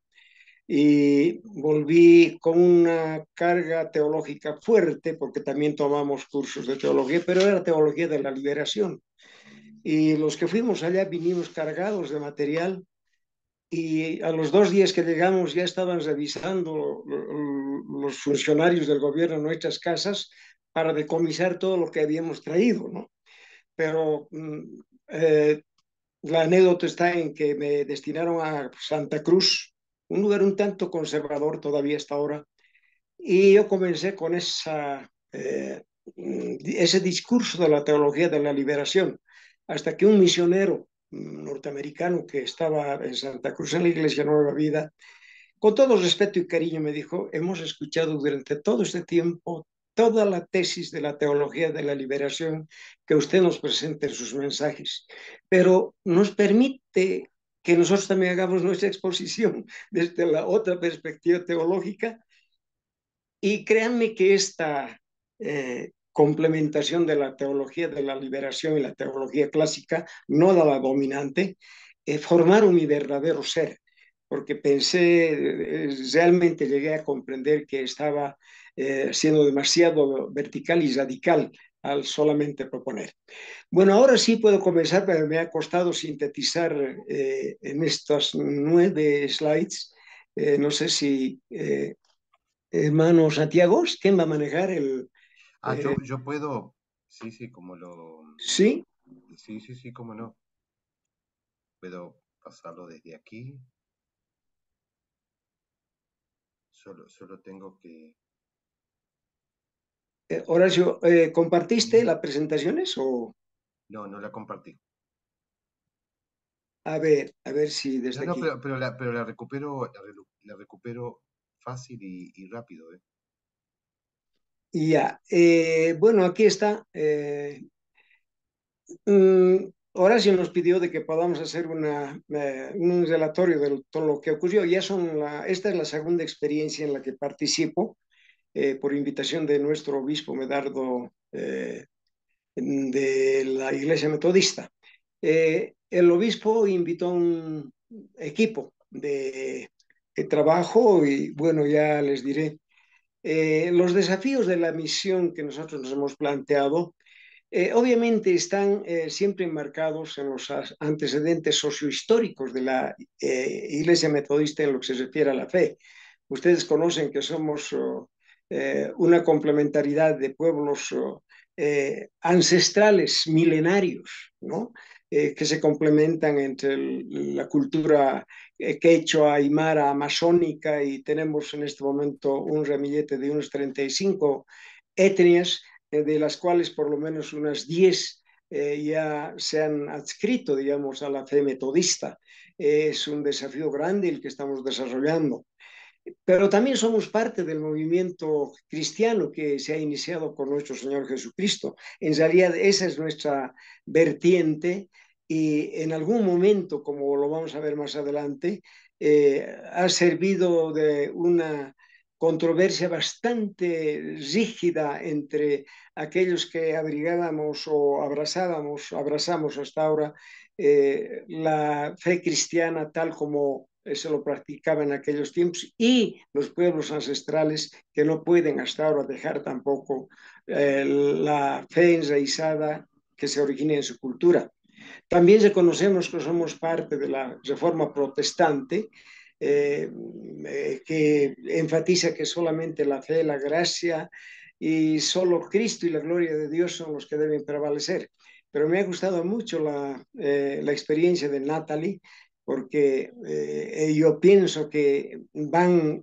y volví con una carga teológica fuerte, porque también tomamos cursos de teología, pero era teología de la liberación. Y los que fuimos allá vinimos cargados de material y a los 2 días que llegamos ya estaban revisando los funcionarios del gobierno en nuestras casas para decomisar todo lo que habíamos traído, ¿no? Pero la anécdota está en que me destinaron a Santa Cruz, un lugar un tanto conservador todavía hasta ahora, y yo comencé con ese discurso de la teología de la liberación, hasta que un misionero norteamericano que estaba en Santa Cruz, en la Iglesia Nueva Vida, con todo respeto y cariño me dijo: hemos escuchado durante todo este tiempo toda la tesis de la teología de la liberación que usted nos presenta en sus mensajes, pero nos permite que nosotros también hagamos nuestra exposición desde la otra perspectiva teológica. Y créanme que esta complementación de la teología de la liberación y la teología clásica, no de la dominante, formaron mi verdadero ser, porque pensé, realmente llegué a comprender que estaba siendo demasiado vertical y radical al solamente proponer. Bueno, ahora sí puedo comenzar, pero me ha costado sintetizar en estos 9 slides. No sé si hermano Santiago, ¿quién va a manejar el...? Yo puedo, sí, como lo... ¿Sí? Sí, cómo no. Puedo pasarlo desde aquí. Solo tengo que... Horacio, ¿compartiste las presentaciones o...? No la compartí. A ver si desde No, aquí... pero la recupero fácil y rápido, ¿eh? Ya, bueno, aquí está. Horacio nos pidió de que podamos hacer un relatorio de todo lo que ocurrió. Esta es la segunda experiencia en la que participo. por invitación de nuestro obispo Medardo de la Iglesia Metodista. El obispo invitó a un equipo de trabajo y bueno, ya les diré. Los desafíos de la misión que nosotros nos hemos planteado obviamente están siempre enmarcados en los antecedentes sociohistóricos de la Iglesia Metodista en lo que se refiere a la fe. Ustedes conocen que somos una complementariedad de pueblos ancestrales, milenarios, ¿no? Que se complementan entre la cultura quechua, aymara, amazónica, y tenemos en este momento un ramillete de unos 35 etnias, de las cuales por lo menos unas 10 ya se han adscrito, digamos, a la fe metodista. Es un desafío grande el que estamos desarrollando. Pero también somos parte del movimiento cristiano que se ha iniciado con nuestro Señor Jesucristo. En realidad esa es nuestra vertiente y en algún momento, como lo vamos a ver más adelante, ha servido de una controversia bastante rígida entre aquellos que abrigábamos o abrazamos hasta ahora la fe cristiana tal como se lo practicaba en aquellos tiempos, y los pueblos ancestrales que no pueden hasta ahora dejar tampoco la fe enraizada que se origina en su cultura. También reconocemos que somos parte de la Reforma Protestante, que enfatiza que solamente la fe, la gracia y solo Cristo y la gloria de Dios son los que deben prevalecer. Pero me ha gustado mucho la experiencia de Natalie, porque yo pienso que van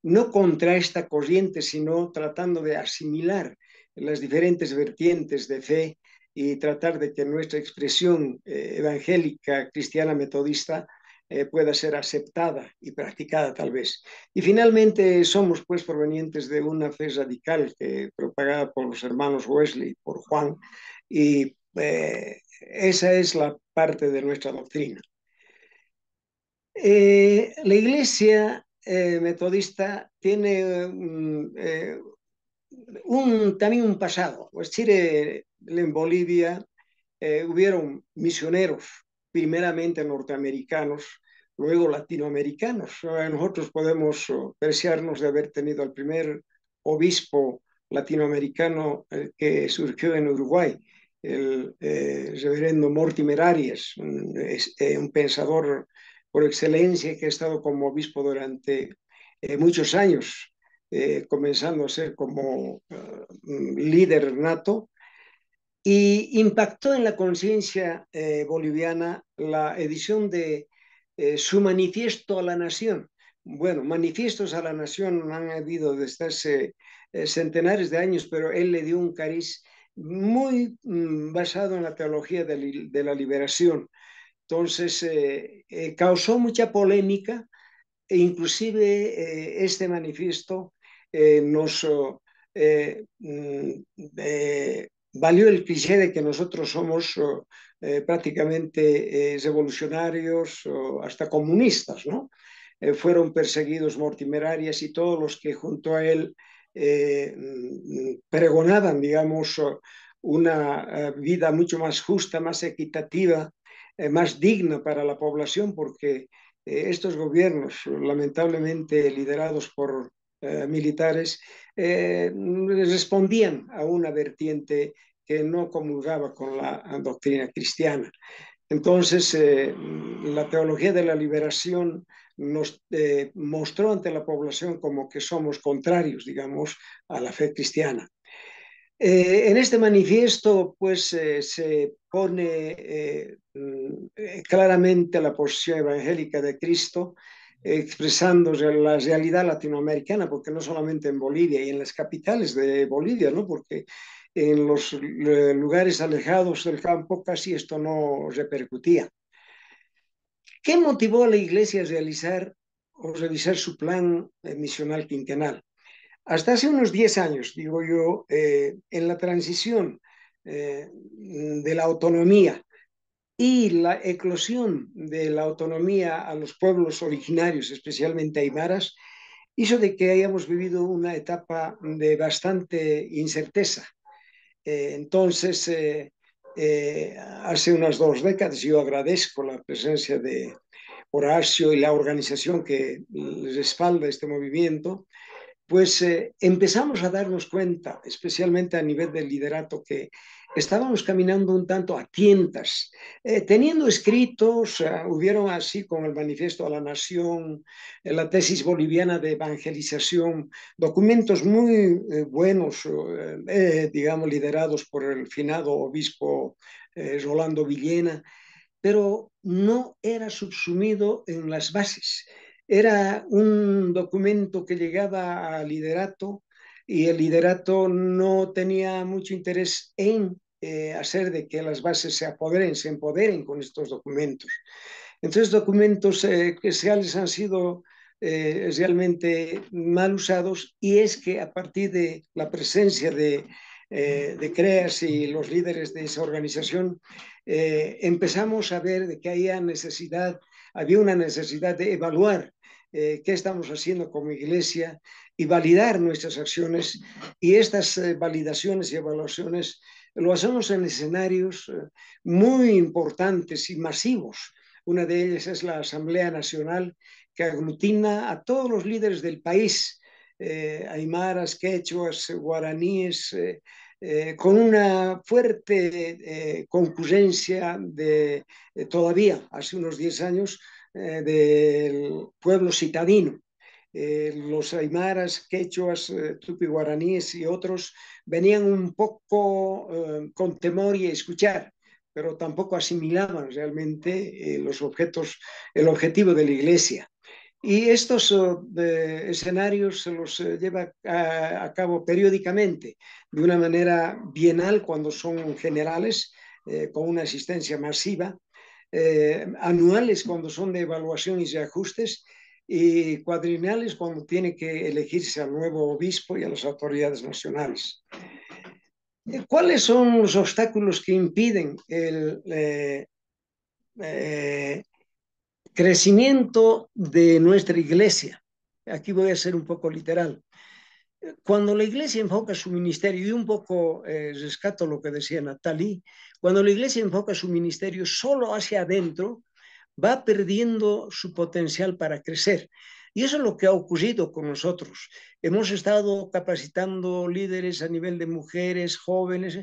no contra esta corriente, sino tratando de asimilar las diferentes vertientes de fe y tratar de que nuestra expresión evangélica, cristiana, metodista, pueda ser aceptada y practicada tal vez. Y finalmente somos pues provenientes de una fe radical propagada por los hermanos Wesley, por Juan, y esa es la parte de nuestra doctrina. La iglesia metodista tiene también un pasado. Es decir, en Bolivia hubieron misioneros, primeramente norteamericanos, luego latinoamericanos. Nosotros podemos preciarnos de haber tenido al primer obispo latinoamericano que surgió en Uruguay, el reverendo Mortimer Arias, un pensador por excelencia que ha estado como obispo durante muchos años, comenzando a ser como líder nato, y impactó en la conciencia boliviana la edición de su manifiesto a la nación. Bueno, manifiestos a la nación han habido desde hace centenares de años, pero él le dio un cariz muy basado en la teología de la liberación. Entonces, causó mucha polémica e inclusive este manifiesto nos valió el cliché de que nosotros somos prácticamente revolucionarios o hasta comunistas, ¿no? Fueron perseguidos Mortimer Arias y todos los que junto a él pregonaban, digamos, una vida mucho más justa, más equitativa, más digna para la población, porque estos gobiernos, lamentablemente liderados por militares, respondían a una vertiente que no comulgaba con la doctrina cristiana. Entonces, la teología de la liberación nos mostró ante la población como que somos contrarios, digamos, a la fe cristiana. En este manifiesto, pues, se pone claramente la posición evangélica de Cristo, expresando la realidad latinoamericana, porque no solamente en Bolivia y en las capitales de Bolivia, ¿no? Porque en los lugares alejados del campo casi esto no repercutía. ¿Qué motivó a la Iglesia a realizar o revisar su plan misional quinquenal? Hasta hace unos 10 años, digo yo, en la transición de la autonomía y la eclosión de la autonomía a los pueblos originarios, especialmente aymaras, hizo de que hayamos vivido una etapa de bastante incerteza. Entonces, hace unas 2 décadas yo agradezco la presencia de Horacio y la organización que respalda este movimiento, pues empezamos a darnos cuenta, especialmente a nivel del liderato, que estábamos caminando un tanto a tientas, teniendo escritos, hubieron así con el Manifiesto a la Nación, la tesis boliviana de evangelización, documentos muy buenos, digamos, liderados por el finado obispo Rolando Villena, pero no era subsumido en las bases. Era un documento que llegaba al liderato y el liderato no tenía mucho interés en hacer de que las bases se empoderen con estos documentos. Entonces, documentos especiales han sido realmente mal usados, y es que a partir de la presencia de CREAS y los líderes de esa organización, empezamos a ver de que había una necesidad de evaluar qué estamos haciendo como iglesia y validar nuestras acciones, y estas validaciones y evaluaciones lo hacemos en escenarios muy importantes y masivos. Una de ellas es la Asamblea Nacional, que aglutina a todos los líderes del país, aymaras, quechuas, guaraníes, con una fuerte concurrencia todavía, hace unos 10 años, del pueblo citadino. Los aymaras, quechuas, tupi guaraníes y otros venían un poco con temor y a escuchar, pero tampoco asimilaban realmente el objetivo de la iglesia. Y estos escenarios se los lleva a cabo periódicamente, de una manera bienal cuando son generales, con una asistencia masiva, anuales cuando son de evaluación y de ajustes, y cuadrienales cuando tiene que elegirse al nuevo obispo y a las autoridades nacionales. ¿Cuáles son los obstáculos que impiden el crecimiento de nuestra iglesia? Aquí voy a ser un poco literal. Cuando la iglesia enfoca su ministerio, y un poco rescato lo que decía Natalie, cuando la iglesia enfoca su ministerio solo hacia adentro, va perdiendo su potencial para crecer. Y eso es lo que ha ocurrido con nosotros. Hemos estado capacitando líderes a nivel de mujeres, jóvenes,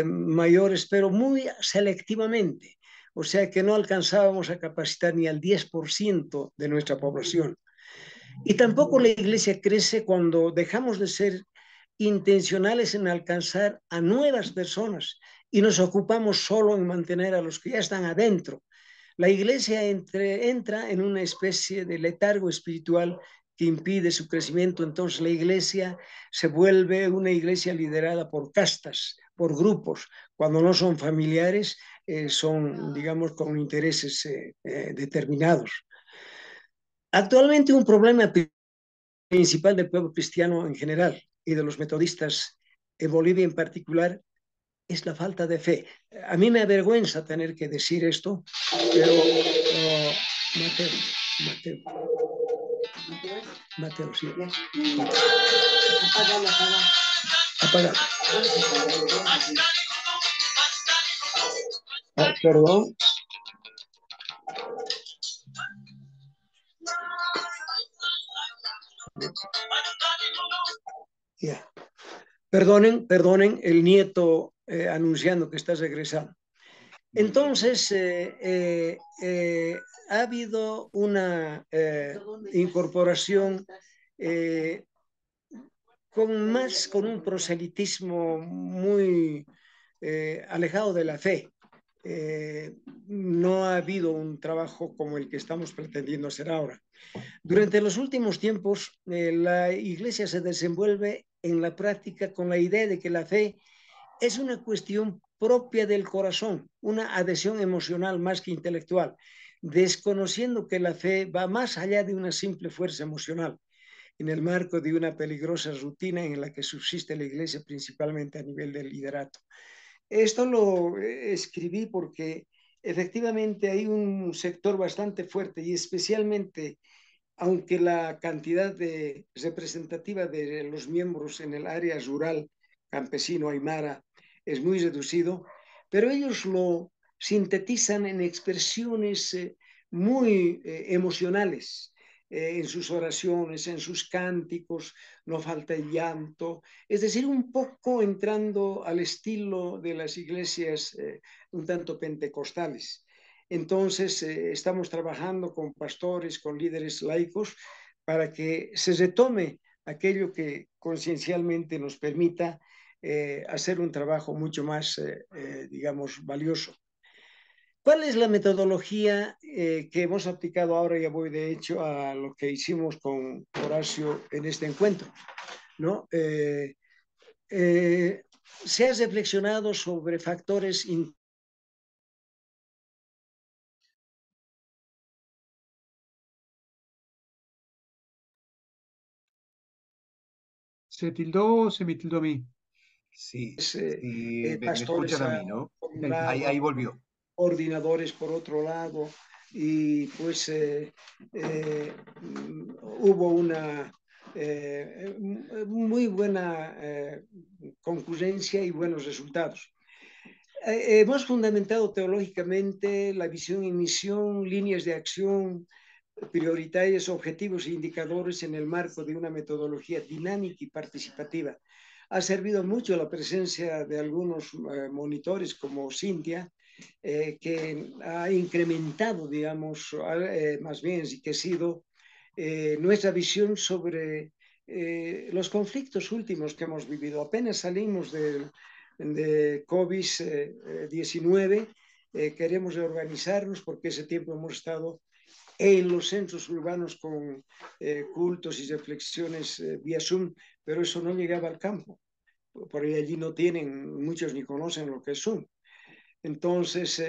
mayores, pero muy selectivamente. O sea que no alcanzábamos a capacitar ni al 10% de nuestra población. Y tampoco la iglesia crece cuando dejamos de ser intencionales en alcanzar a nuevas personas y nos ocupamos solo en mantener a los que ya están adentro. La iglesia entra en una especie de letargo espiritual que impide su crecimiento. Entonces la iglesia se vuelve una iglesia liderada por castas, por grupos. Cuando no son familiares, son, digamos, con intereses determinados. Actualmente un problema principal del pueblo cristiano en general y de los metodistas en Bolivia en particular es la falta de fe. A mí me avergüenza tener que decir esto, pero Mateo, sí. Apaga. Perdón. Yeah. Perdonen, el nieto anunciando que estás regresando. Entonces, ha habido una incorporación con un proselitismo muy alejado de la fe. No ha habido un trabajo como el que estamos pretendiendo hacer ahora. Durante los últimos tiempos, la iglesia se desenvuelve en la práctica con la idea de que la fe es una cuestión propia del corazón, una adhesión emocional más que intelectual, desconociendo que la fe va más allá de una simple fuerza emocional, en el marco de una peligrosa rutina en la que subsiste la iglesia principalmente a nivel del liderato. Esto lo escribí porque efectivamente hay un sector bastante fuerte y especialmente aunque la cantidad representativa de los miembros en el área rural, campesino, aymara, es muy reducido, pero ellos lo sintetizan en expresiones muy emocionales, en sus oraciones, en sus cánticos, no falta el llanto, es decir, un poco entrando al estilo de las iglesias un tanto pentecostales. Entonces, estamos trabajando con pastores, con líderes laicos, para que se retome aquello que conciencialmente nos permita hacer un trabajo mucho más, digamos, valioso. ¿Cuál es la metodología que hemos aplicado ahora? Ya voy de hecho a lo que hicimos con Horacio en este encuentro, ¿no? Se ha reflexionado sobre factores ¿Se tildó o se me tildó a mí? Sí, sí, me pastores escuchan a mí, ¿no? por un Sí. lado, Ahí volvió. coordinadores por otro lado, y pues hubo una muy buena concurrencia y buenos resultados. Hemos fundamentado teológicamente la visión y misión, líneas de acción prioritarias, objetivos e indicadores en el marco de una metodología dinámica y participativa. Ha servido mucho la presencia de algunos monitores como Cintia, que ha incrementado, digamos, más bien enriquecido nuestra visión sobre los conflictos últimos que hemos vivido. Apenas salimos de COVID-19, queremos reorganizarnos porque ese tiempo hemos estado en los centros urbanos con cultos y reflexiones vía Zoom, pero eso no llegaba al campo. Por ahí allí no tienen, muchos ni conocen lo que es Zoom. Entonces,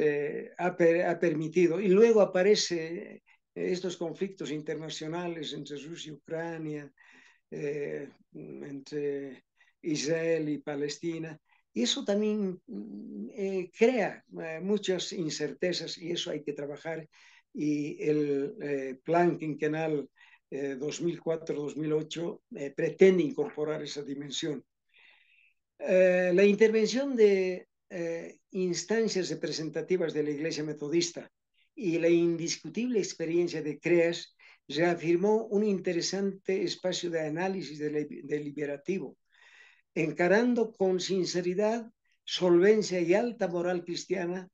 ha permitido. Y luego aparece estos conflictos internacionales entre Rusia y Ucrania, entre Israel y Palestina. Y eso también crea muchas incertezas y eso hay que trabajar. Y el plan quinquenal 2004-2008 pretende incorporar esa dimensión. La intervención de instancias representativas de la Iglesia Metodista y la indiscutible experiencia de CREAS reafirmó un interesante espacio de análisis deliberativo, encarando con sinceridad, solvencia y alta moral cristiana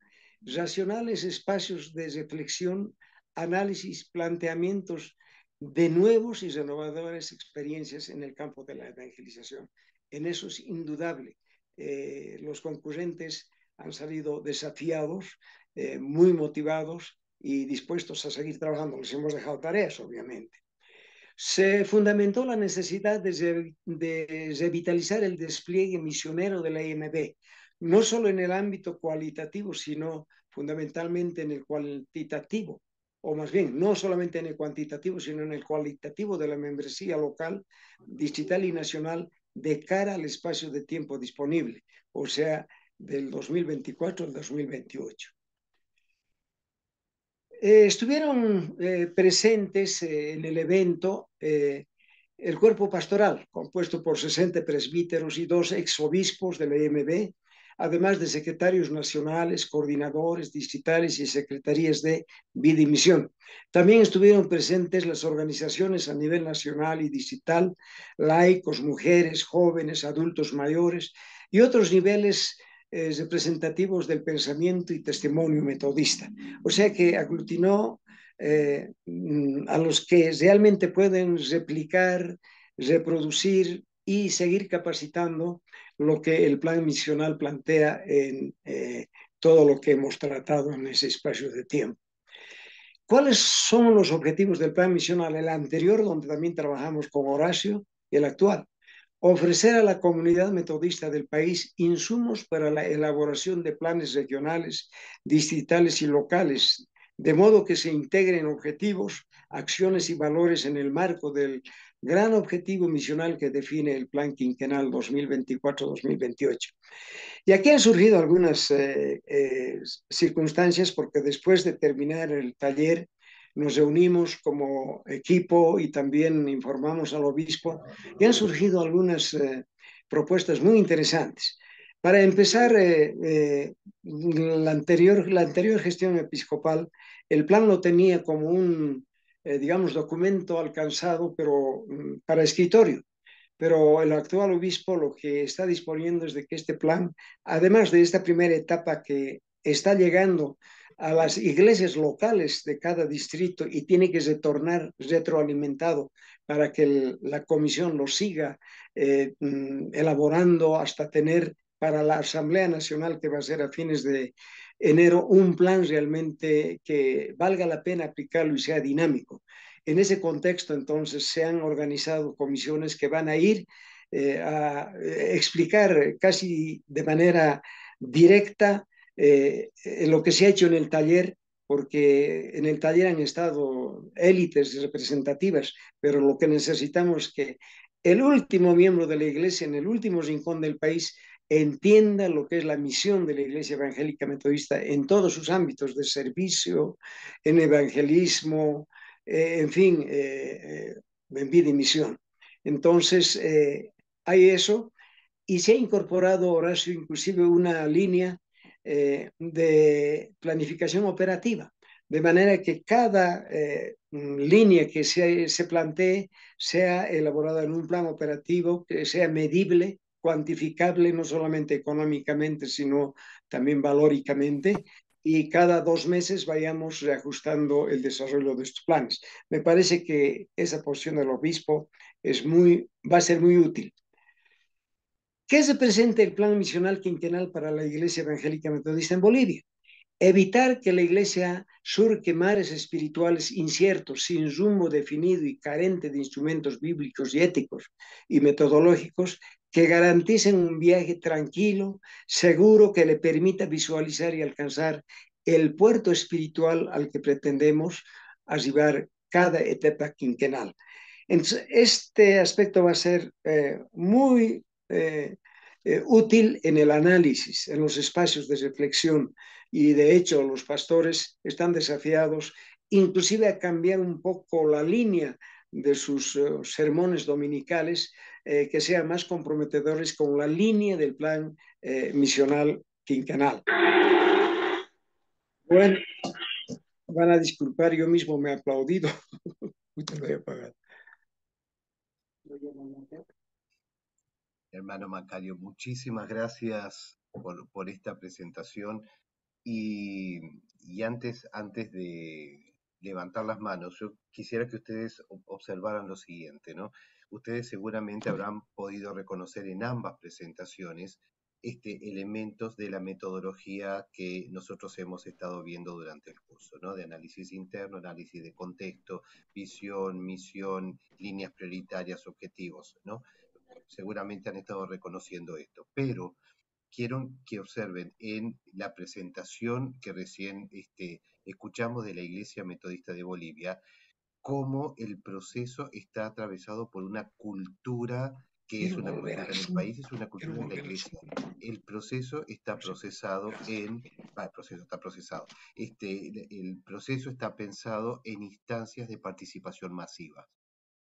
racionales espacios de reflexión, análisis, planteamientos de nuevos y renovadoras experiencias en el campo de la evangelización. En eso es indudable. Los concurrentes han salido desafiados, muy motivados y dispuestos a seguir trabajando. Les hemos dejado tareas, obviamente. Se fundamentó la necesidad de revitalizar el despliegue misionero de la IMB, no solo en el ámbito cualitativo, sino fundamentalmente en el cuantitativo, o más bien, no solamente en el cuantitativo, sino en el cualitativo de la membresía local, distrital y nacional de cara al espacio de tiempo disponible, o sea, del 2024 al 2028. Estuvieron presentes en el evento el cuerpo pastoral, compuesto por 60 presbíteros y 2 exobispos de la EMB, además de secretarios nacionales, coordinadores distritales y secretarías de vida y misión. También estuvieron presentes las organizaciones a nivel nacional y distrital, laicos, mujeres, jóvenes, adultos mayores y otros niveles representativos del pensamiento y testimonio metodista. O sea que aglutinó a los que realmente pueden replicar, reproducir y seguir capacitando lo que el plan misional plantea en todo lo que hemos tratado en ese espacio de tiempo. ¿Cuáles son los objetivos del plan misional? El anterior, donde también trabajamos con Horacio, y el actual. Ofrecer a la comunidad metodista del país insumos para la elaboración de planes regionales, distritales y locales, de modo que se integren objetivos, acciones y valores en el marco del gran objetivo misional que define el Plan Quinquenal 2024-2028. Y aquí han surgido algunas circunstancias, porque después de terminar el taller nos reunimos como equipo y también informamos al obispo y han surgido algunas propuestas muy interesantes. Para empezar, la anterior gestión episcopal, el plan lo tenía como un, digamos, documento alcanzado, pero para escritorio. Pero el actual obispo lo que está disponiendo es de que este plan, además de esta primera etapa que está llegando a las iglesias locales de cada distrito y tiene que retornar retroalimentado para que la comisión lo siga elaborando hasta tener para la Asamblea Nacional que va a ser a fines de enero un plan realmente que valga la pena aplicarlo y sea dinámico. En ese contexto, entonces, se han organizado comisiones que van a ir a explicar casi de manera directa lo que se ha hecho en el taller, porque en el taller han estado élites representativas, pero lo que necesitamos es que el último miembro de la iglesia en el último rincón del país entienda lo que es la misión de la Iglesia Evangélica Metodista en todos sus ámbitos de servicio, en evangelismo, en fin, en vida y misión. Entonces, hay eso, y se ha incorporado, Horacio, inclusive una línea de planificación operativa, de manera que cada línea que se plantee sea elaborada en un plan operativo, que sea medible, cuantificable, no solamente económicamente, sino también valóricamente, y cada 2 meses vayamos reajustando el desarrollo de estos planes. Me parece que esa posición del obispo va a ser muy útil. ¿Qué representa el plan misional quinquenal para la Iglesia Evangélica Metodista en Bolivia? Evitar que la Iglesia surque mares espirituales inciertos, sin rumbo definido y carente de instrumentos bíblicos y éticos y metodológicos que garanticen un viaje tranquilo, seguro, que le permita visualizar y alcanzar el puerto espiritual al que pretendemos arribar cada etapa quinquenal. Entonces, este aspecto va a ser muy útil en el análisis, en los espacios de reflexión, y de hecho los pastores están desafiados inclusive a cambiar un poco la línea de sus sermones dominicales, que sean más comprometedores con la línea del plan misional quinquenal. Bueno, van a disculpar, yo mismo me he aplaudido. Te lo voy a pagar. Hermano Macario, muchísimas gracias por esta presentación. Y antes de levantar las manos, yo quisiera que ustedes observaran lo siguiente, ¿no? Ustedes seguramente habrán podido reconocer en ambas presentaciones elementos de la metodología que nosotros hemos estado viendo durante el curso, ¿no? De análisis interno, análisis de contexto, visión, misión, líneas prioritarias, objetivos, ¿no? Seguramente han estado reconociendo esto, pero quiero que observen en la presentación que recién escuchamos de la Iglesia Metodista de Bolivia, cómo el proceso está atravesado por una cultura que es una cultura en el país, es una cultura en la Iglesia. El proceso está procesado el proceso está pensado en instancias de participación masiva,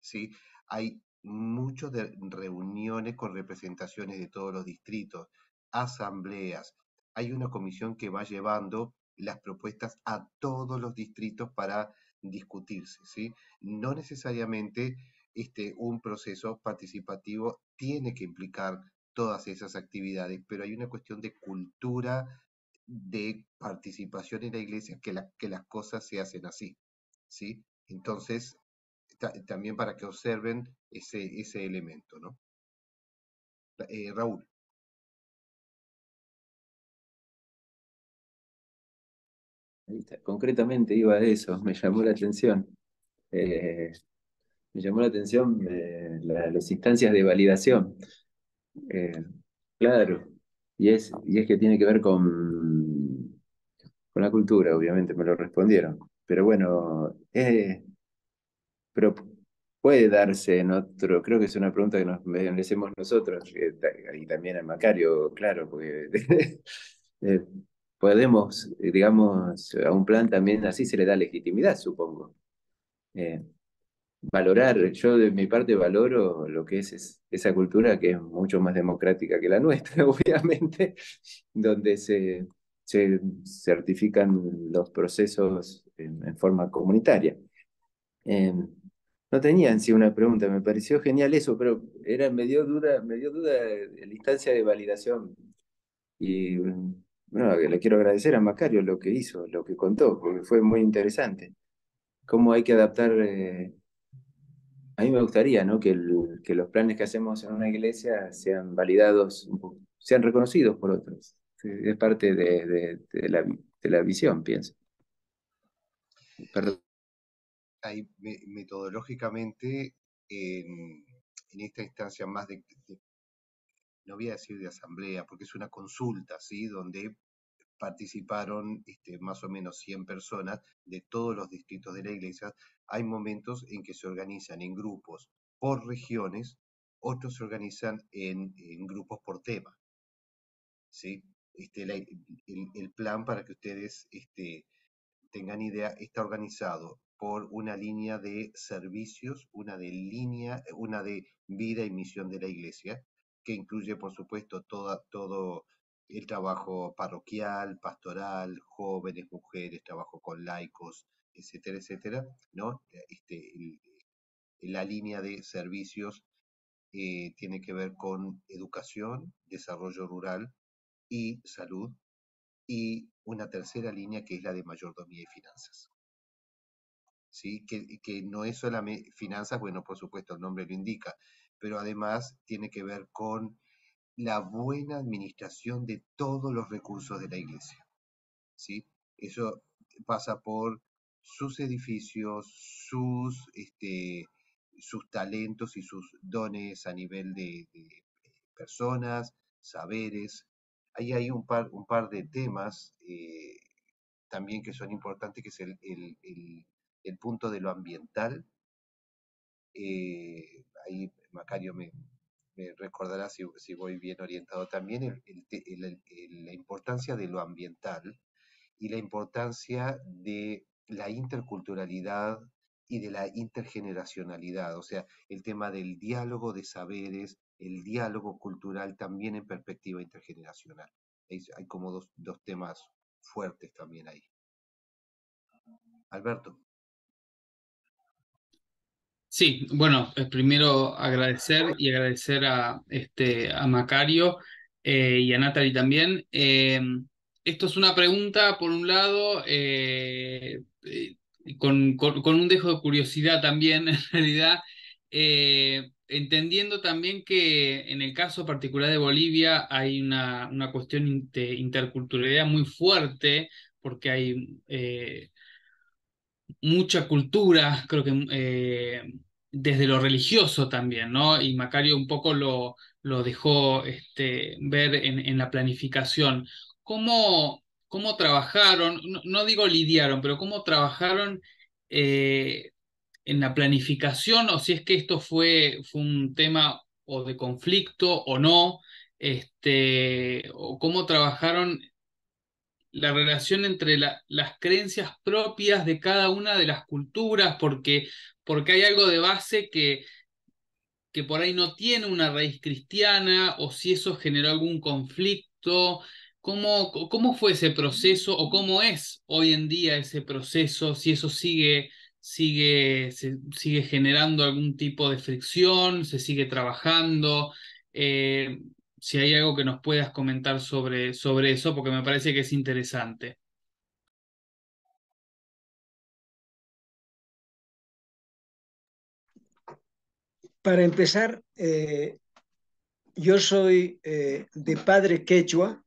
¿sí? Hay muchas reuniones con representaciones de todos los distritos, asambleas. Hay una comisión que va llevando las propuestas a todos los distritos para discutirse, ¿sí? No necesariamente un proceso participativo tiene que implicar todas esas actividades, pero hay una cuestión de cultura de participación en la iglesia que las cosas se hacen así, ¿sí? Entonces, también para que observen ese elemento, ¿no? Raúl. Concretamente iba a eso, me llamó la atención. Me llamó la atención las instancias de validación. Claro, y es que tiene que ver con la cultura, obviamente, me lo respondieron. Pero bueno, pero puede darse en otro, creo que es una pregunta que nos le hacemos nosotros, y también a Macario, claro, porque podemos, digamos, a un plan también así se le da legitimidad, supongo. Eh, Valorar, yo de mi parte valoro lo que es esa cultura que es mucho más democrática que la nuestra, obviamente, donde se certifican los procesos en forma comunitaria. Eh, no tenía en sí una pregunta, me pareció genial eso, pero me dio duda la instancia de validación. Y bueno, le quiero agradecer a Macario lo que hizo, lo que contó, porque fue muy interesante. Cómo hay que adaptar, a mí me gustaría, ¿no? Que los planes que hacemos en una iglesia sean validados, sean reconocidos por otros. Sí, es parte de la visión, pienso. Perdón. Ahí metodológicamente, en esta instancia más no voy a decir de asamblea, porque es una consulta, ¿sí? Donde participaron más o menos 100 personas de todos los distritos de la iglesia. Hay momentos en que se organizan en grupos por regiones, otros se organizan en grupos por tema, ¿sí? El plan, para que ustedes tengan idea, está organizado por una línea de servicios, una de vida y misión de la iglesia, que incluye, por supuesto, todo el trabajo parroquial, pastoral, jóvenes, mujeres, trabajo con laicos, etcétera, etcétera, ¿no? La línea de servicios tiene que ver con educación, desarrollo rural y salud, y una tercera línea que es la de mayordomía y finanzas. ¿Sí? Que no es solamente finanzas, bueno, por supuesto el nombre lo indica, pero además tiene que ver con la buena administración de todos los recursos de la iglesia, ¿sí? Eso pasa por sus edificios, sus talentos y sus dones a nivel de personas, saberes. Ahí hay un par de temas también que son importantes, que es el punto de lo ambiental. Ahí Macario me recordará si voy bien orientado también, la importancia de lo ambiental y la importancia de la interculturalidad y de la intergeneracionalidad, o sea, el tema del diálogo de saberes, el diálogo cultural también en perspectiva intergeneracional. Hay como dos temas fuertes también ahí. Alberto. Sí, bueno, primero agradecer a Macario y a Natalie también. Esto es una pregunta, por un lado, con un dejo de curiosidad también, en realidad, entendiendo también que en el caso particular de Bolivia hay una cuestión de interculturalidad muy fuerte, porque hay mucha cultura, creo que desde lo religioso también, ¿no? Y Macario un poco lo dejó ver en la planificación. ¿Cómo trabajaron? No, no digo lidiaron, pero cómo trabajaron eh, en la planificación, o si es que esto fue un tema o de conflicto o no, o cómo trabajaron la relación entre las creencias propias de cada una de las culturas, porque hay algo de base que por ahí no tiene una raíz cristiana, o si eso generó algún conflicto. ¿Cómo fue ese proceso, o cómo es hoy en día ese proceso, si eso sigue generando algún tipo de fricción, se sigue trabajando? Eh, si hay algo que nos puedas comentar sobre eso, porque me parece que es interesante. Para empezar, yo soy de padre quechua,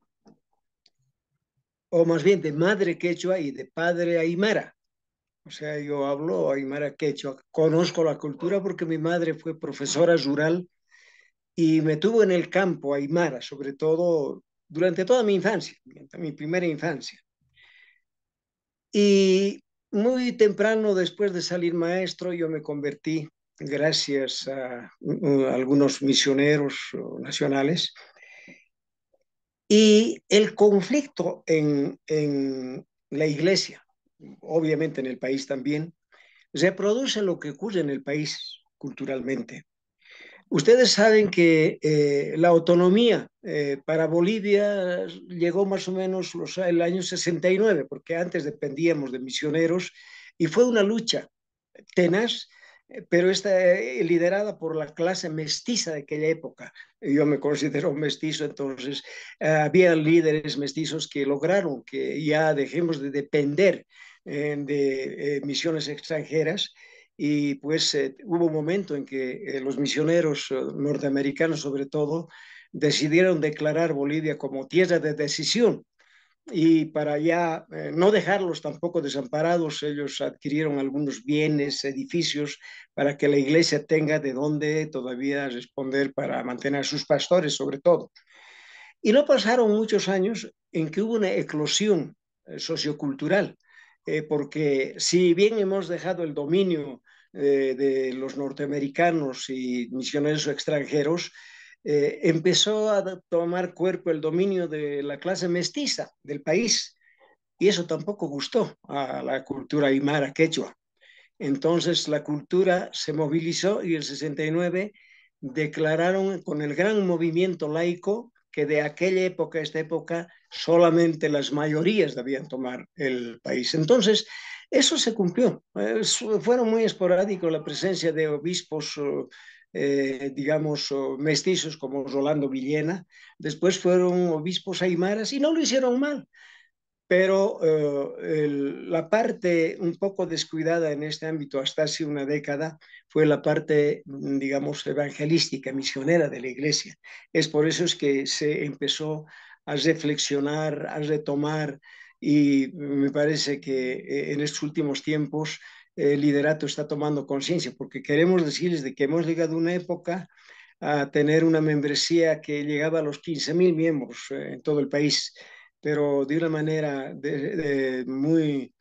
o más bien de madre quechua y de padre aymara. O sea, yo hablo aymara quechua. Conozco la cultura porque mi madre fue profesora rural y me tuvo en el campo aymara, sobre todo durante toda mi infancia, mi primera infancia. Y muy temprano, después de salir maestro, yo me convertí, gracias a algunos misioneros nacionales, Y el conflicto en la iglesia, obviamente en el país también, reproduce lo que ocurre en el país culturalmente. Ustedes saben que la autonomía para Bolivia llegó más o menos el año 69, porque antes dependíamos de misioneros y fue una lucha tenaz, pero está liderada por la clase mestiza de aquella época. Yo me considero mestizo, entonces había líderes mestizos que lograron que ya dejemos de depender de misiones extranjeras y pues hubo un momento en que los misioneros norteamericanos sobre todo decidieron declarar Bolivia como tierra de decisión y para ya no dejarlos tampoco desamparados, ellos adquirieron algunos bienes, edificios, para que la iglesia tenga de dónde todavía responder para mantener a sus pastores, sobre todo. Y no pasaron muchos años en que hubo una eclosión sociocultural, porque si bien hemos dejado el dominio de los norteamericanos y misioneros extranjeros, empezó a tomar cuerpo el dominio de la clase mestiza del país y eso tampoco gustó a la cultura aymara quechua. Entonces la cultura se movilizó y en el 69 declararon con el gran movimiento laico que de aquella época a esta época solamente las mayorías debían tomar el país. Entonces, eso se cumplió. Fueron muy esporádicos la presencia de obispos, digamos, mestizos como Rolando Villena. Después fueron obispos aymaras y no lo hicieron mal, pero la parte un poco descuidada en este ámbito hasta hace una década fue la parte, digamos, evangelística, misionera de la iglesia. Es por eso es que se empezó a reflexionar, a retomar, y me parece que en estos últimos tiempos el liderato está tomando conciencia, porque queremos decirles de que hemos llegado a una época a tener una membresía que llegaba a los 15.000 miembros en todo el país, pero de una manera muy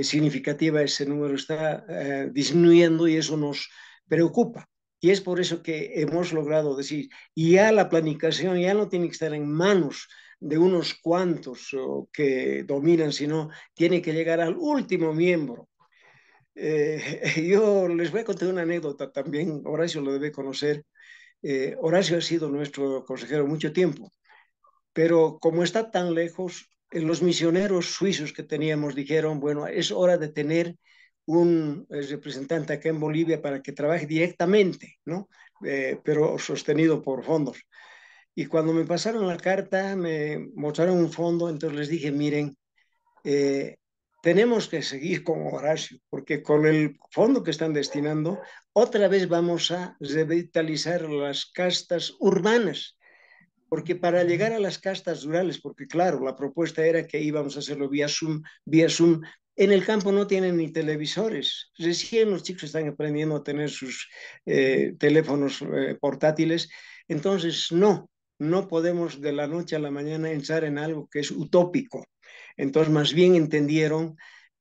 significativa ese número está disminuyendo y eso nos preocupa. Y es por eso que hemos logrado decir, ya la planificación ya no tiene que estar en manos de unos cuantos que dominan, sino tiene que llegar al último miembro. Yo les voy a contar una anécdota también, Horacio lo debe conocer. Horacio ha sido nuestro consejero mucho tiempo, pero como está tan lejos, los misioneros suizos que teníamos dijeron, bueno, es hora de tener un representante acá en Bolivia para que trabaje directamente, ¿no? Pero sostenido por fondos. Y cuando me pasaron la carta, me mostraron un fondo, entonces les dije, miren, eh, tenemos que seguir con Horacio, porque con el fondo que están destinando, otra vez vamos a revitalizar las castas urbanas, porque para llegar a las castas rurales, porque claro, la propuesta era que íbamos a hacerlo vía Zoom, en el campo no tienen ni televisores, recién los chicos están aprendiendo a tener sus teléfonos portátiles, entonces no podemos de la noche a la mañana entrar en algo que es utópico, entonces más bien entendieron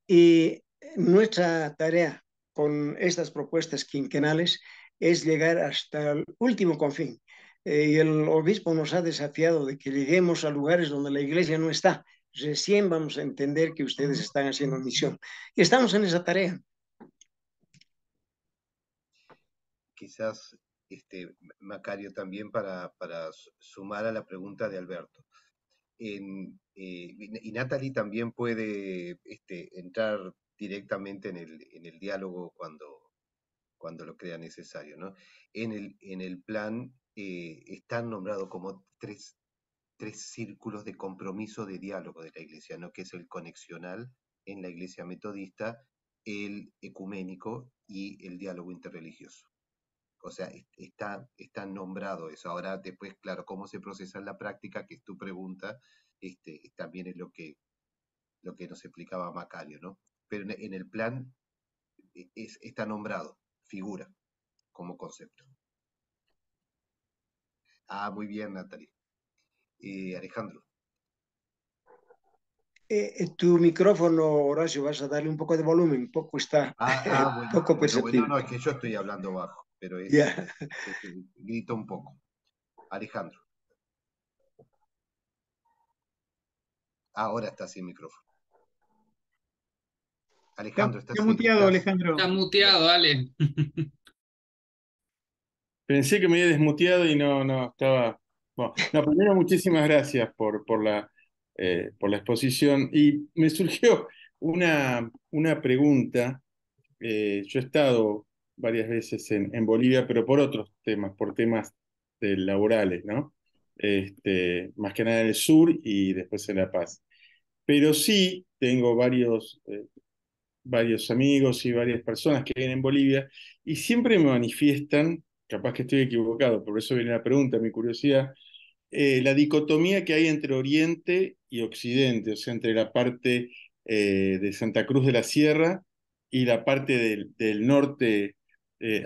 y nuestra tarea con estas propuestas quinquenales es llegar hasta el último confín, y el obispo nos ha desafiado de que lleguemos a lugares donde la iglesia no está. Recién vamos a entender que ustedes están haciendo misión. Y estamos en esa tarea. Quizás, Macario, también para sumar a la pregunta de Alberto. Y Natalie también puede entrar directamente en el diálogo cuando lo crea necesario, ¿no? En el plan están nombrados como tres círculos de compromiso de diálogo de la iglesia, ¿no? Que es el conexional en la iglesia metodista, el ecuménico y el diálogo interreligioso. O sea, está nombrado eso. Ahora, después, claro, cómo se procesa en la práctica, que es tu pregunta, también es lo que nos explicaba Macario, ¿no? Pero en el plan está nombrado, figura como concepto. Ah, muy bien, Natalie. Alejandro. Tu micrófono, Horacio, vas a darle un poco de volumen, poco está, Bueno, poco bueno, perceptible. no, es que yo estoy hablando bajo, pero Yeah. grito un poco. Alejandro. Ahora está sin micrófono. Está, Alejandro, está muteado, Alejandro. Está muteado, Ale. Pensé que me había desmuteado y no, estaba... Bueno, no, primero muchísimas gracias por la exposición. Y me surgió una pregunta. Yo he estado varias veces en Bolivia, pero por otros temas, por temas laborales, ¿no? Más que nada en el sur y después en La Paz. Pero sí tengo varios amigos y varias personas que viven en Bolivia y siempre me manifiestan, capaz que estoy equivocado, por eso viene la pregunta, mi curiosidad, la dicotomía que hay entre Oriente y Occidente, o sea, entre la parte de Santa Cruz de la Sierra y la parte del norte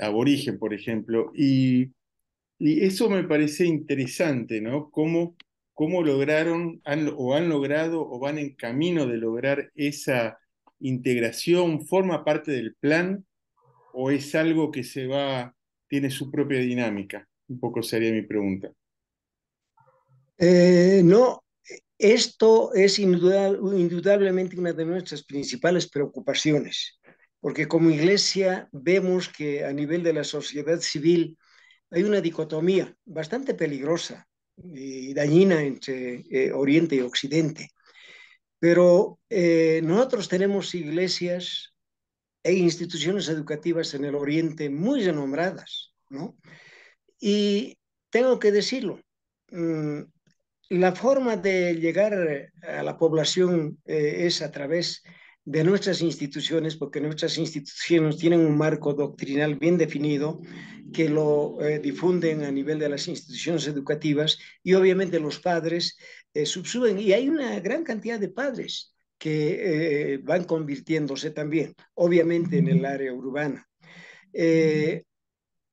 aborigen, por ejemplo. Y eso me parece interesante, ¿no? Cómo lograron, han logrado o van en camino de lograr esa integración, forma parte del plan o es algo que tiene su propia dinámica. Un poco sería mi pregunta. No, esto es indudablemente una de nuestras principales preocupaciones, porque como iglesia vemos que a nivel de la sociedad civil hay una dicotomía bastante peligrosa y dañina entre Oriente y Occidente. Pero nosotros tenemos iglesias e instituciones educativas en el Oriente muy renombradas, ¿no? Y tengo que decirlo, mmm, la forma de llegar a la población es a través de nuestras instituciones, porque nuestras instituciones tienen un marco doctrinal bien definido que lo difunden a nivel de las instituciones educativas y obviamente los padres subsuben y hay una gran cantidad de padres que van convirtiéndose también, obviamente en el área urbana. Eh,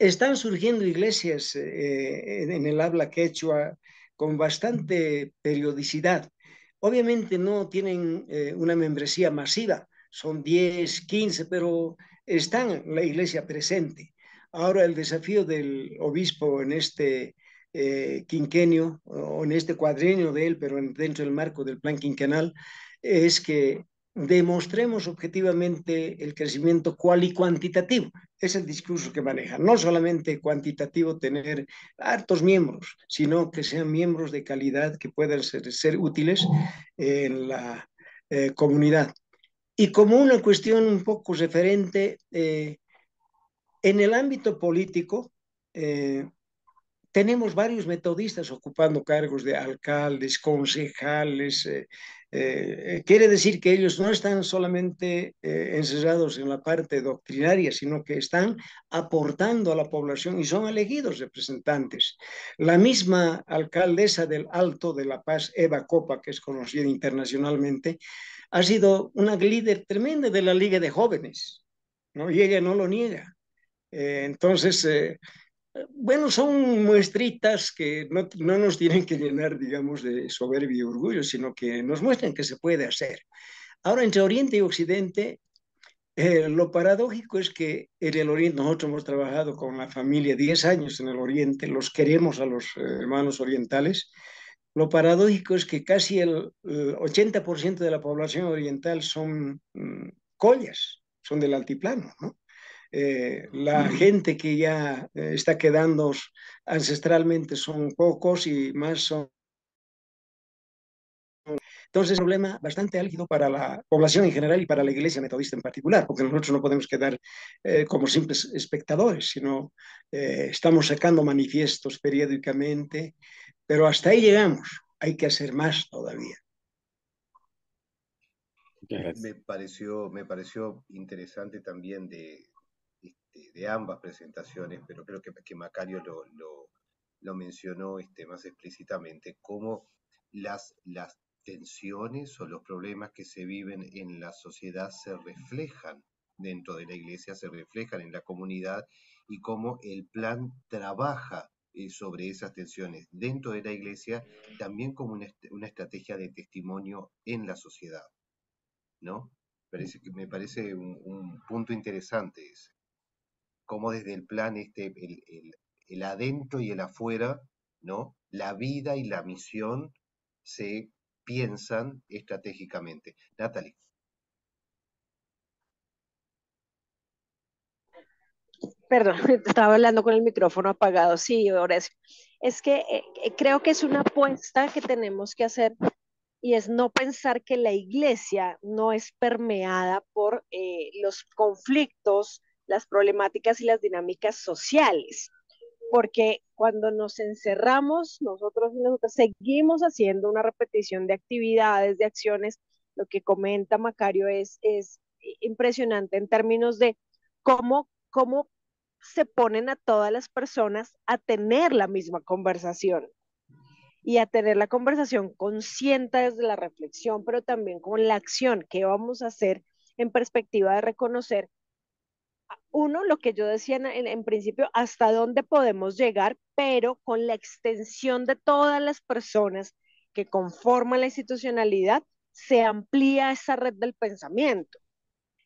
Están surgiendo iglesias en el habla quechua con bastante periodicidad. Obviamente no tienen una membresía masiva, son 10, 15, pero están la iglesia presente. Ahora el desafío del obispo en este quinquenio o en este cuadrenio de él, pero dentro del marco del plan quinquenal, es que demostremos objetivamente el crecimiento cual y cuantitativo. Es el discurso que maneja. No solamente cuantitativo tener hartos miembros, sino que sean miembros de calidad que puedan ser útiles en la comunidad. Y como una cuestión un poco referente, en el ámbito político, tenemos varios metodistas ocupando cargos de alcaldes, concejales. Quiere decir que ellos no están solamente encerrados en la parte doctrinaria, sino que están aportando a la población y son elegidos representantes. La misma alcaldesa del Alto de La Paz, Eva Copa, que es conocida internacionalmente, ha sido una líder tremenda de la Liga de Jóvenes, ¿no? Y ella no lo niega. Entonces, bueno, son muestritas que no nos tienen que llenar, digamos, de soberbia y orgullo, sino que nos muestran que se puede hacer. Ahora, entre Oriente y Occidente, lo paradójico es que en el Oriente nosotros hemos trabajado con la familia 10 años en el Oriente, los queremos a los hermanos orientales. Lo paradójico es que casi el 80% de la población oriental son collas, son del altiplano, ¿no? La gente que ya está quedando ancestralmente son pocos y más son. Entonces, es un problema bastante álgido para la población en general y para la iglesia metodista en particular, porque nosotros no podemos quedar como simples espectadores, sino estamos sacando manifiestos periódicamente, pero hasta ahí llegamos. Hay que hacer más todavía. Me pareció interesante también de ambas presentaciones, pero creo que Macario lo mencionó más explícitamente, cómo las tensiones o los problemas que se viven en la sociedad se reflejan dentro de la iglesia, se reflejan en la comunidad y cómo el plan trabaja sobre esas tensiones dentro de la iglesia también como una estrategia de testimonio en la sociedad, ¿no? Me parece un punto interesante ese. Cómo desde el plan el adentro y el afuera, ¿no? La vida y la misión se piensan estratégicamente. Natalie. Perdón, estaba hablando con el micrófono apagado. Sí, Horacio. Es que creo que es una apuesta que tenemos que hacer y es no pensar que la iglesia no es permeada por los conflictos, las problemáticas y las dinámicas sociales, porque cuando nos encerramos, nosotros y nosotros seguimos haciendo una repetición de actividades, de acciones. Lo que comenta Macario es impresionante en términos de cómo se ponen a todas las personas a tener la misma conversación y a tener la conversación consciente desde la reflexión, pero también con la acción que vamos a hacer en perspectiva de reconocer, uno, lo que yo decía en principio, hasta dónde podemos llegar, pero con la extensión de todas las personas que conforman la institucionalidad, se amplía esa red del pensamiento.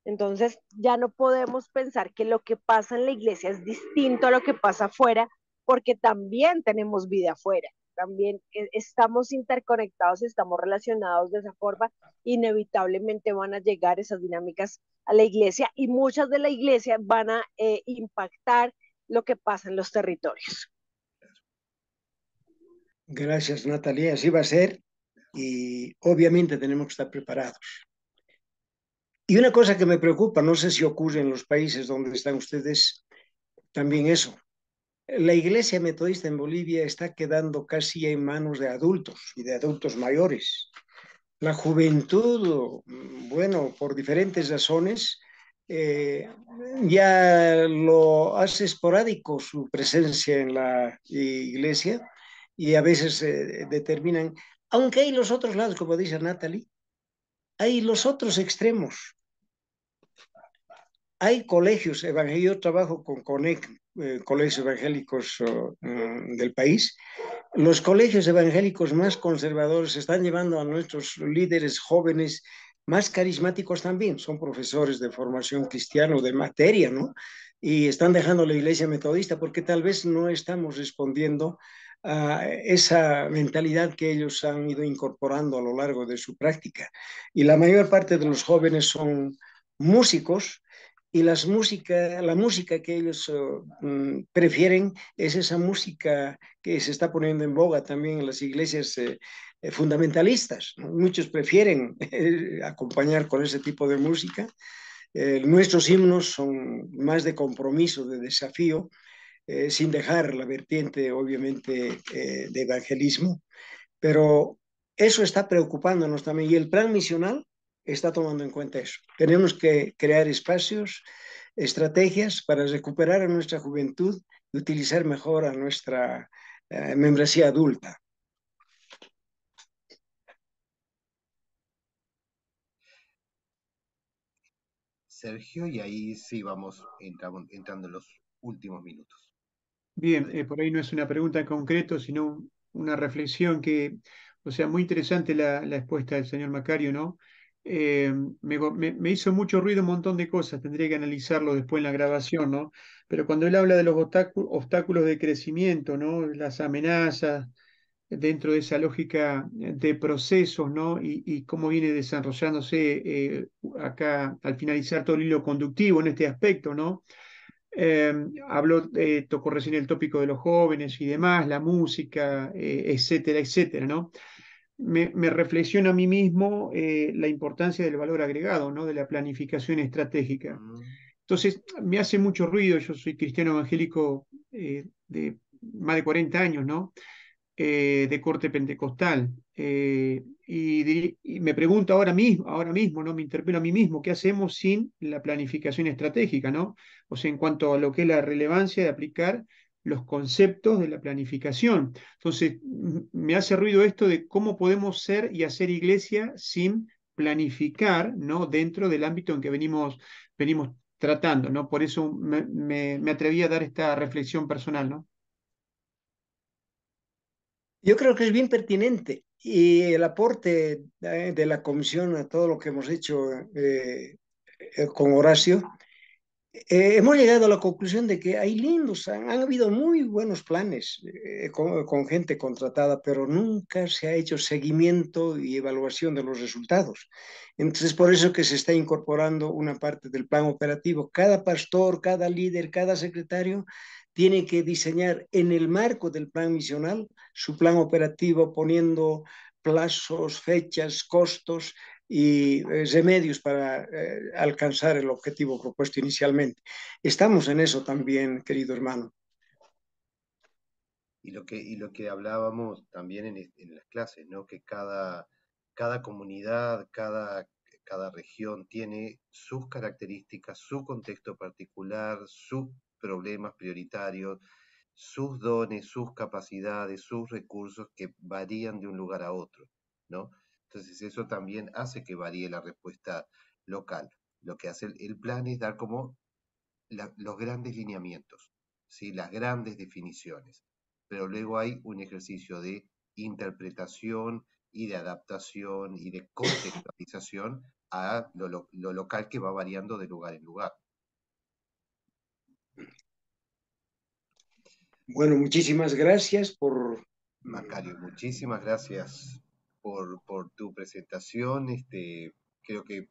Entonces, ya no podemos pensar que lo que pasa en la iglesia es distinto a lo que pasa afuera, porque también tenemos vida afuera, también estamos interconectados, estamos relacionados de esa forma, inevitablemente van a llegar esas dinámicas a la iglesia y muchas de la iglesia van a impactar lo que pasa en los territorios. Gracias, Natalia. Así va a ser y obviamente tenemos que estar preparados. Y una cosa que me preocupa, no sé si ocurre en los países donde están ustedes, también eso. La iglesia metodista en Bolivia está quedando casi en manos de adultos y de adultos mayores. La juventud, bueno, por diferentes razones, eh, ya lo hace esporádico su presencia en la iglesia y a veces determinan, aunque hay los otros lados, como dice Natalie, hay los otros extremos. Hay colegios evangélicos, yo trabajo con CONEC, colegios evangélicos del país. Los colegios evangélicos más conservadores están llevando a nuestros líderes jóvenes más carismáticos también, son profesores de formación cristiana o de materia, ¿no? Y están dejando la iglesia metodista porque tal vez no estamos respondiendo a esa mentalidad que ellos han ido incorporando a lo largo de su práctica. Y la mayor parte de los jóvenes son músicos y la música que ellos prefieren es esa música que se está poniendo en boga también en las iglesias fundamentalistas, ¿no? Muchos prefieren acompañar con ese tipo de música. Nuestros himnos son más de compromiso, de desafío, sin dejar la vertiente, obviamente, de evangelismo, pero eso está preocupándonos también y el plan misional está tomando en cuenta eso. Tenemos que crear espacios, estrategias para recuperar a nuestra juventud y utilizar mejor a nuestra membresía adulta. Sergio, y ahí sí vamos entrando en los últimos minutos. Bien, por ahí no es una pregunta en concreto, sino una reflexión que, o sea, muy interesante la expuesta del señor Macario, ¿no? Me hizo mucho ruido un montón de cosas, tendría que analizarlo después en la grabación, ¿no? Pero cuando él habla de los obstáculos de crecimiento, ¿no? Las amenazas dentro de esa lógica de procesos, ¿no? Y cómo viene desarrollándose acá al finalizar todo el hilo conductivo en este aspecto, ¿no? Tocó recién el tópico de los jóvenes y demás, la música, etcétera, etcétera, ¿no? Me reflexiona a mí mismo la importancia del valor agregado, ¿no? De la planificación estratégica. Entonces, me hace mucho ruido, yo soy cristiano evangélico de más de 40 años, ¿no? De corte pentecostal. Y me pregunto ahora mismo, ¿no? Me interpelo a mí mismo, ¿qué hacemos sin la planificación estratégica, ¿no? O sea, en cuanto a lo que es la relevancia de aplicar los conceptos de la planificación. Entonces, me hace ruido esto de cómo podemos ser y hacer iglesia sin planificar, ¿no? Dentro del ámbito en que venimos tratando, ¿no? Por eso me atreví a dar esta reflexión personal, ¿no? Yo creo que es bien pertinente y el aporte de la comisión a todo lo que hemos hecho con Horacio hemos llegado a la conclusión de que hay lindos, han habido muy buenos planes con gente contratada, pero nunca se ha hecho seguimiento y evaluación de los resultados. Entonces, por eso que se está incorporando una parte del plan operativo. Cada pastor, cada líder, cada secretario tiene que diseñar en el marco del plan misional su plan operativo, poniendo plazos, fechas, costos y remedios para alcanzar el objetivo propuesto inicialmente. Estamos en eso también, querido hermano. Y lo que hablábamos también en las clases, ¿no? Que cada comunidad, cada región tiene sus características, su contexto particular, sus problemas prioritarios, sus dones, sus capacidades, sus recursos que varían de un lugar a otro, ¿no? Entonces eso también hace que varíe la respuesta local. Lo que hace el plan es dar como los grandes lineamientos, ¿sí? Las grandes definiciones, pero luego hay un ejercicio de interpretación y de adaptación y de contextualización a lo local que va variando de lugar en lugar. Bueno, muchísimas gracias por... Macario, muchísimas gracias por tu presentación. Creo que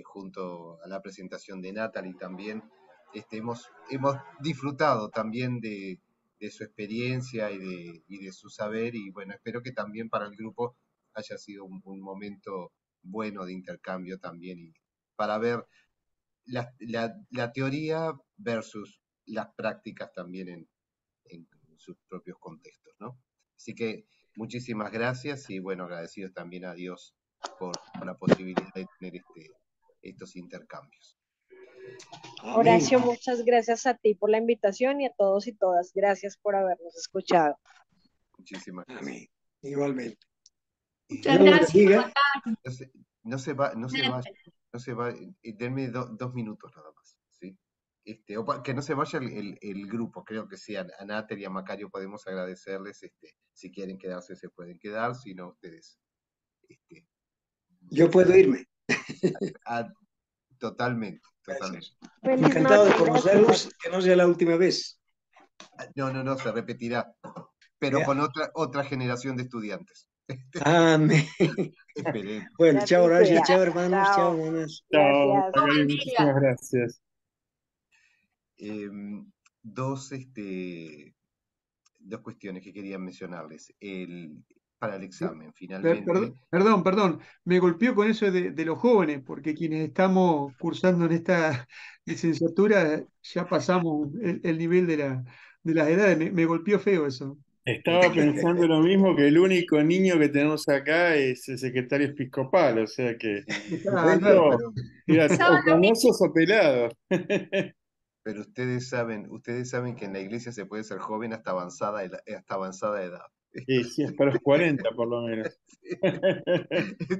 junto a la presentación de Natalie también hemos disfrutado también de su experiencia y de su saber y bueno, espero que también para el grupo haya sido un momento bueno de intercambio también y para ver la teoría versus las prácticas también en sus propios contextos, ¿no? Así que muchísimas gracias y bueno, agradecidos también a Dios por la posibilidad de tener estos intercambios. Amén. Horacio, muchas gracias a ti por la invitación y a todos y todas. Gracias por habernos escuchado. Muchísimas gracias. Amén. Igualmente. Muchas Dios gracias, bendiga. Macario. No se va, denme 2 minutos nada más, ¿sí? Que no se vaya el grupo, creo que sí, a Náter y a Macario podemos agradecerles, si quieren quedarse se pueden quedar, si no ustedes, Yo puedo irme. ah, totalmente. Gracias. Feliz Encantado de noche, conocerlos, gracias. que no sea la última vez. No, se repetirá, pero Ya. con otra generación de estudiantes. Amén. Esperemos. Bueno, Ya chao te Horacio, cuidas. chao hermanos, chao Chao. hermanas. Chao, Gracias. Macario, muchísimas gracias. Em, dos, dos cuestiones que quería mencionarles. Para el examen, finalmente. Perdón, me golpeó con eso de los jóvenes, porque quienes estamos cursando en esta licenciatura ya pasamos el nivel de las edades. Me golpeó feo eso. Estaba pensando lo mismo, que el único niño que tenemos acá es el secretario episcopal, o sea que Sí, el Ah, no, resto pero, era Pensaba o lo mismo. canosos o pelados. pero ustedes saben que en la iglesia se puede ser joven hasta avanzada edad. Y sí, hasta los 40 por lo menos.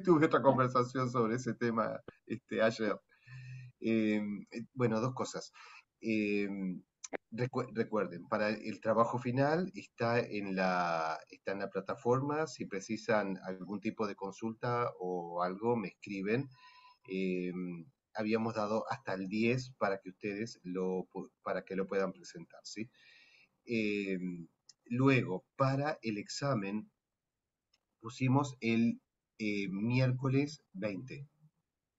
Tuve otra conversación sobre ese tema ayer. Bueno, dos cosas. Eh, recuerden, para el trabajo final está en la plataforma. Si precisan algún tipo de consulta o algo, me escriben. Eh, Habíamos dado hasta el 10 para que ustedes para que lo puedan presentar, ¿sí? Eh, Luego, para el examen, pusimos el miércoles 20.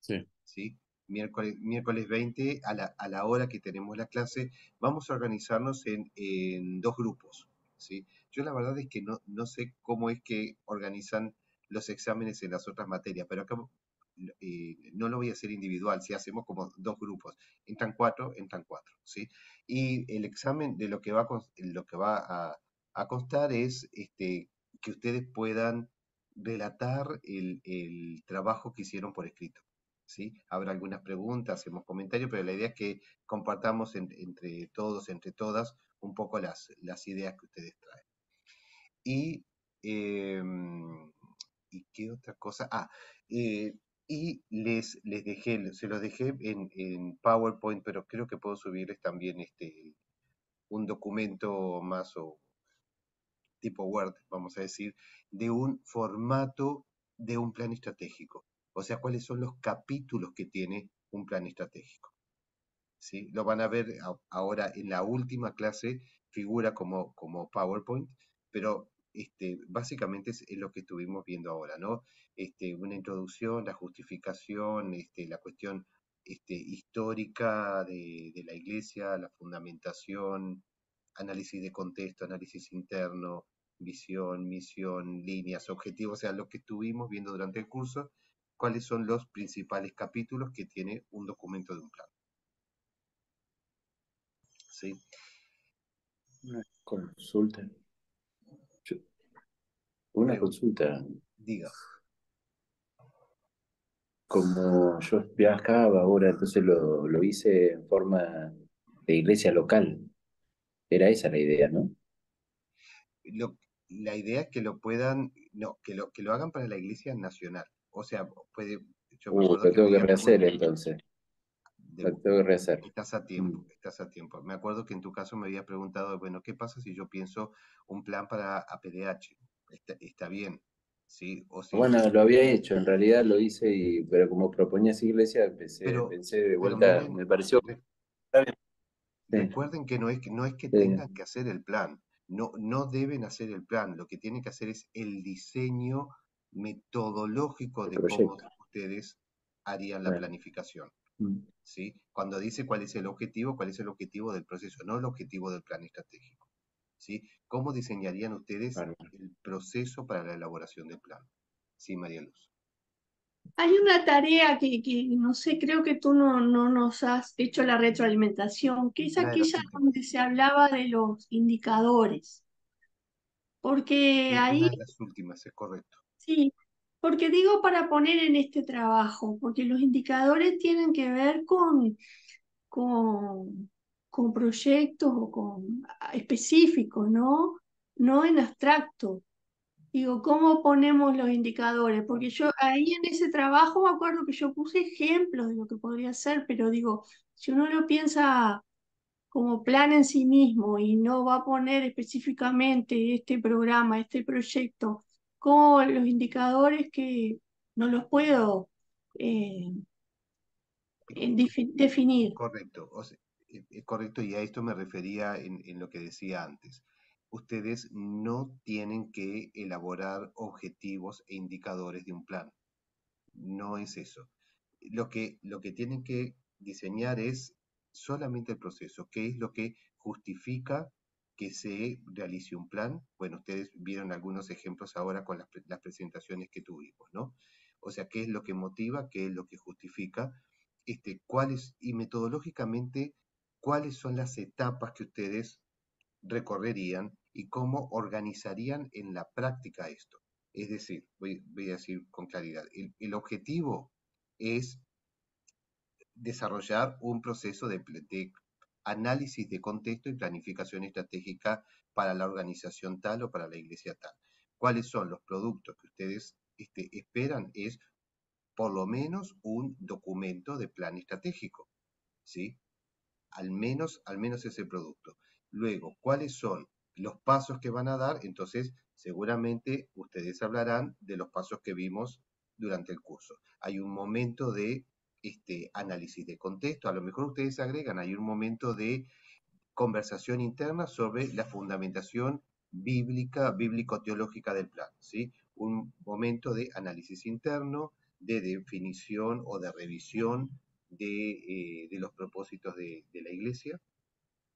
Sí. ¿Sí? Miércoles 20 a la hora que tenemos la clase, vamos a organizarnos en dos grupos, ¿sí? Yo la verdad es que no sé cómo es que organizan los exámenes en las otras materias, pero acá no lo voy a hacer individual, si hacemos como dos grupos, entran cuatro, ¿sí? Y el examen de lo que va a constar es que ustedes puedan relatar el trabajo que hicieron por escrito. ¿Sí? Habrá algunas preguntas, hacemos comentarios, pero la idea es que compartamos entre todos, entre todas, un poco las ideas que ustedes traen. Y, ¿y qué otra cosa? Y les dejé, se los dejé en PowerPoint, pero creo que puedo subirles también un documento más o tipo Word, vamos a decir, de un formato de un plan estratégico. O sea, cuáles son los capítulos que tiene un plan estratégico. ¿sí? Lo van a ver ahora en la última clase, figura como PowerPoint, pero básicamente es lo que estuvimos viendo ahora, ¿no? Una introducción, la justificación, la cuestión histórica de la iglesia, la fundamentación, análisis de contexto, análisis interno, visión, misión, líneas, objetivos, o sea, lo que estuvimos viendo durante el curso, cuáles son los principales capítulos que tiene un documento de un plan. ¿Sí? Una consulta. Una consulta. Diga. Como yo viajaba ahora, entonces lo hice en forma de iglesia local. Era esa la idea, ¿no? La idea es que lo puedan, no, que lo hagan para la iglesia nacional. O sea, yo me acuerdo Lo que tengo que veía rehacer entonces. Lo tengo que rehacer. estás a tiempo, estás a tiempo. Me acuerdo que en tu caso me habías preguntado, bueno, ¿qué pasa si yo pienso un plan para APDH? Está bien, ¿sí? O si, Bueno, lo había hecho, en realidad lo hice, pero como proponías iglesia, pensé de pero vuelta, miren, me pareció. Sí, recuerden que no es que sí, tengan que hacer el plan, no deben hacer el plan, lo que tienen que hacer es el diseño metodológico el de cómo proyecto. ustedes harían la Claro. planificación, Mm. ¿sí? Cuando dice cuál es el objetivo del proceso, no el objetivo del plan estratégico, ¿sí? ¿Cómo diseñarían ustedes Bárbaro. el proceso para la elaboración del plan? Sí, María Luz. Hay una tarea que no sé, creo que tú no nos has hecho la retroalimentación, que es Una de las aquella últimas. donde se hablaba de los indicadores, porque Sí, ahí una de las últimas, es correcto. sí, porque digo para poner en este trabajo, porque los indicadores tienen que ver con, con proyectos o con específicos, ¿no? No en abstracto. Digo, ¿cómo ponemos los indicadores? Porque yo ahí en ese trabajo me acuerdo que yo puse ejemplos de lo que podría ser, pero digo, si uno lo piensa como plan en sí mismo y no va a poner específicamente este programa, este proyecto, como los indicadores que no los puedo eh, definir. Correcto, es correcto y a esto me refería en lo que decía antes. Ustedes no tienen que elaborar objetivos e indicadores de un plan, no es eso. Lo que tienen que diseñar es solamente el proceso, qué es lo que justifica que se realice un plan. Bueno, ustedes vieron algunos ejemplos ahora con las presentaciones que tuvimos, ¿no? O sea, qué es lo que motiva, qué es lo que justifica, cuáles, y metodológicamente, cuáles son las etapas que ustedes recorrerían y cómo organizarían en la práctica esto. Es decir, voy a decir con claridad, el objetivo es desarrollar un proceso de análisis de contexto y planificación estratégica para la organización tal o para la iglesia tal. ¿Cuáles son los productos que ustedes esperan? Es por lo menos un documento de plan estratégico, ¿sí? Al menos ese producto. Luego, ¿cuáles son los pasos que van a dar? Entonces, seguramente ustedes hablarán de los pasos que vimos durante el curso. Hay un momento de análisis de contexto, a lo mejor ustedes agregan, hay un momento de conversación interna sobre la fundamentación bíblica, bíblico-teológica del plan, ¿sí? Un momento de análisis interno, de definición o de revisión de los propósitos de la iglesia,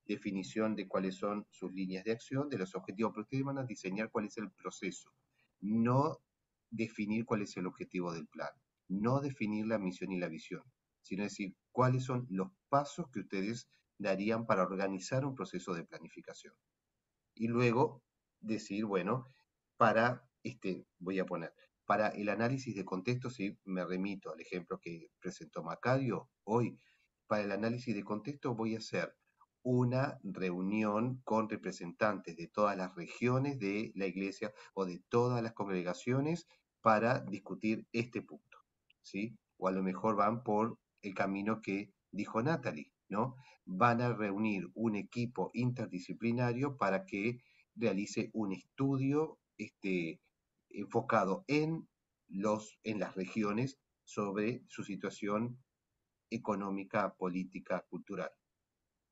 definición de cuáles son sus líneas de acción, de los objetivos, pero ustedes van a diseñar cuál es el proceso, no definir cuál es el objetivo del plan, no definir la misión y la visión, sino decir cuáles son los pasos que ustedes darían para organizar un proceso de planificación. Y luego decir, bueno, voy a poner, para el análisis de contexto, si me remito al ejemplo que presentó Macario hoy, para el análisis de contexto voy a hacer una reunión con representantes de todas las regiones de la iglesia o de todas las congregaciones para discutir este punto, ¿sí? O a lo mejor van por el camino que dijo Natalie, ¿no? Van a reunir un equipo interdisciplinario para que realice un estudio enfocado en las regiones sobre su situación económica, política, cultural.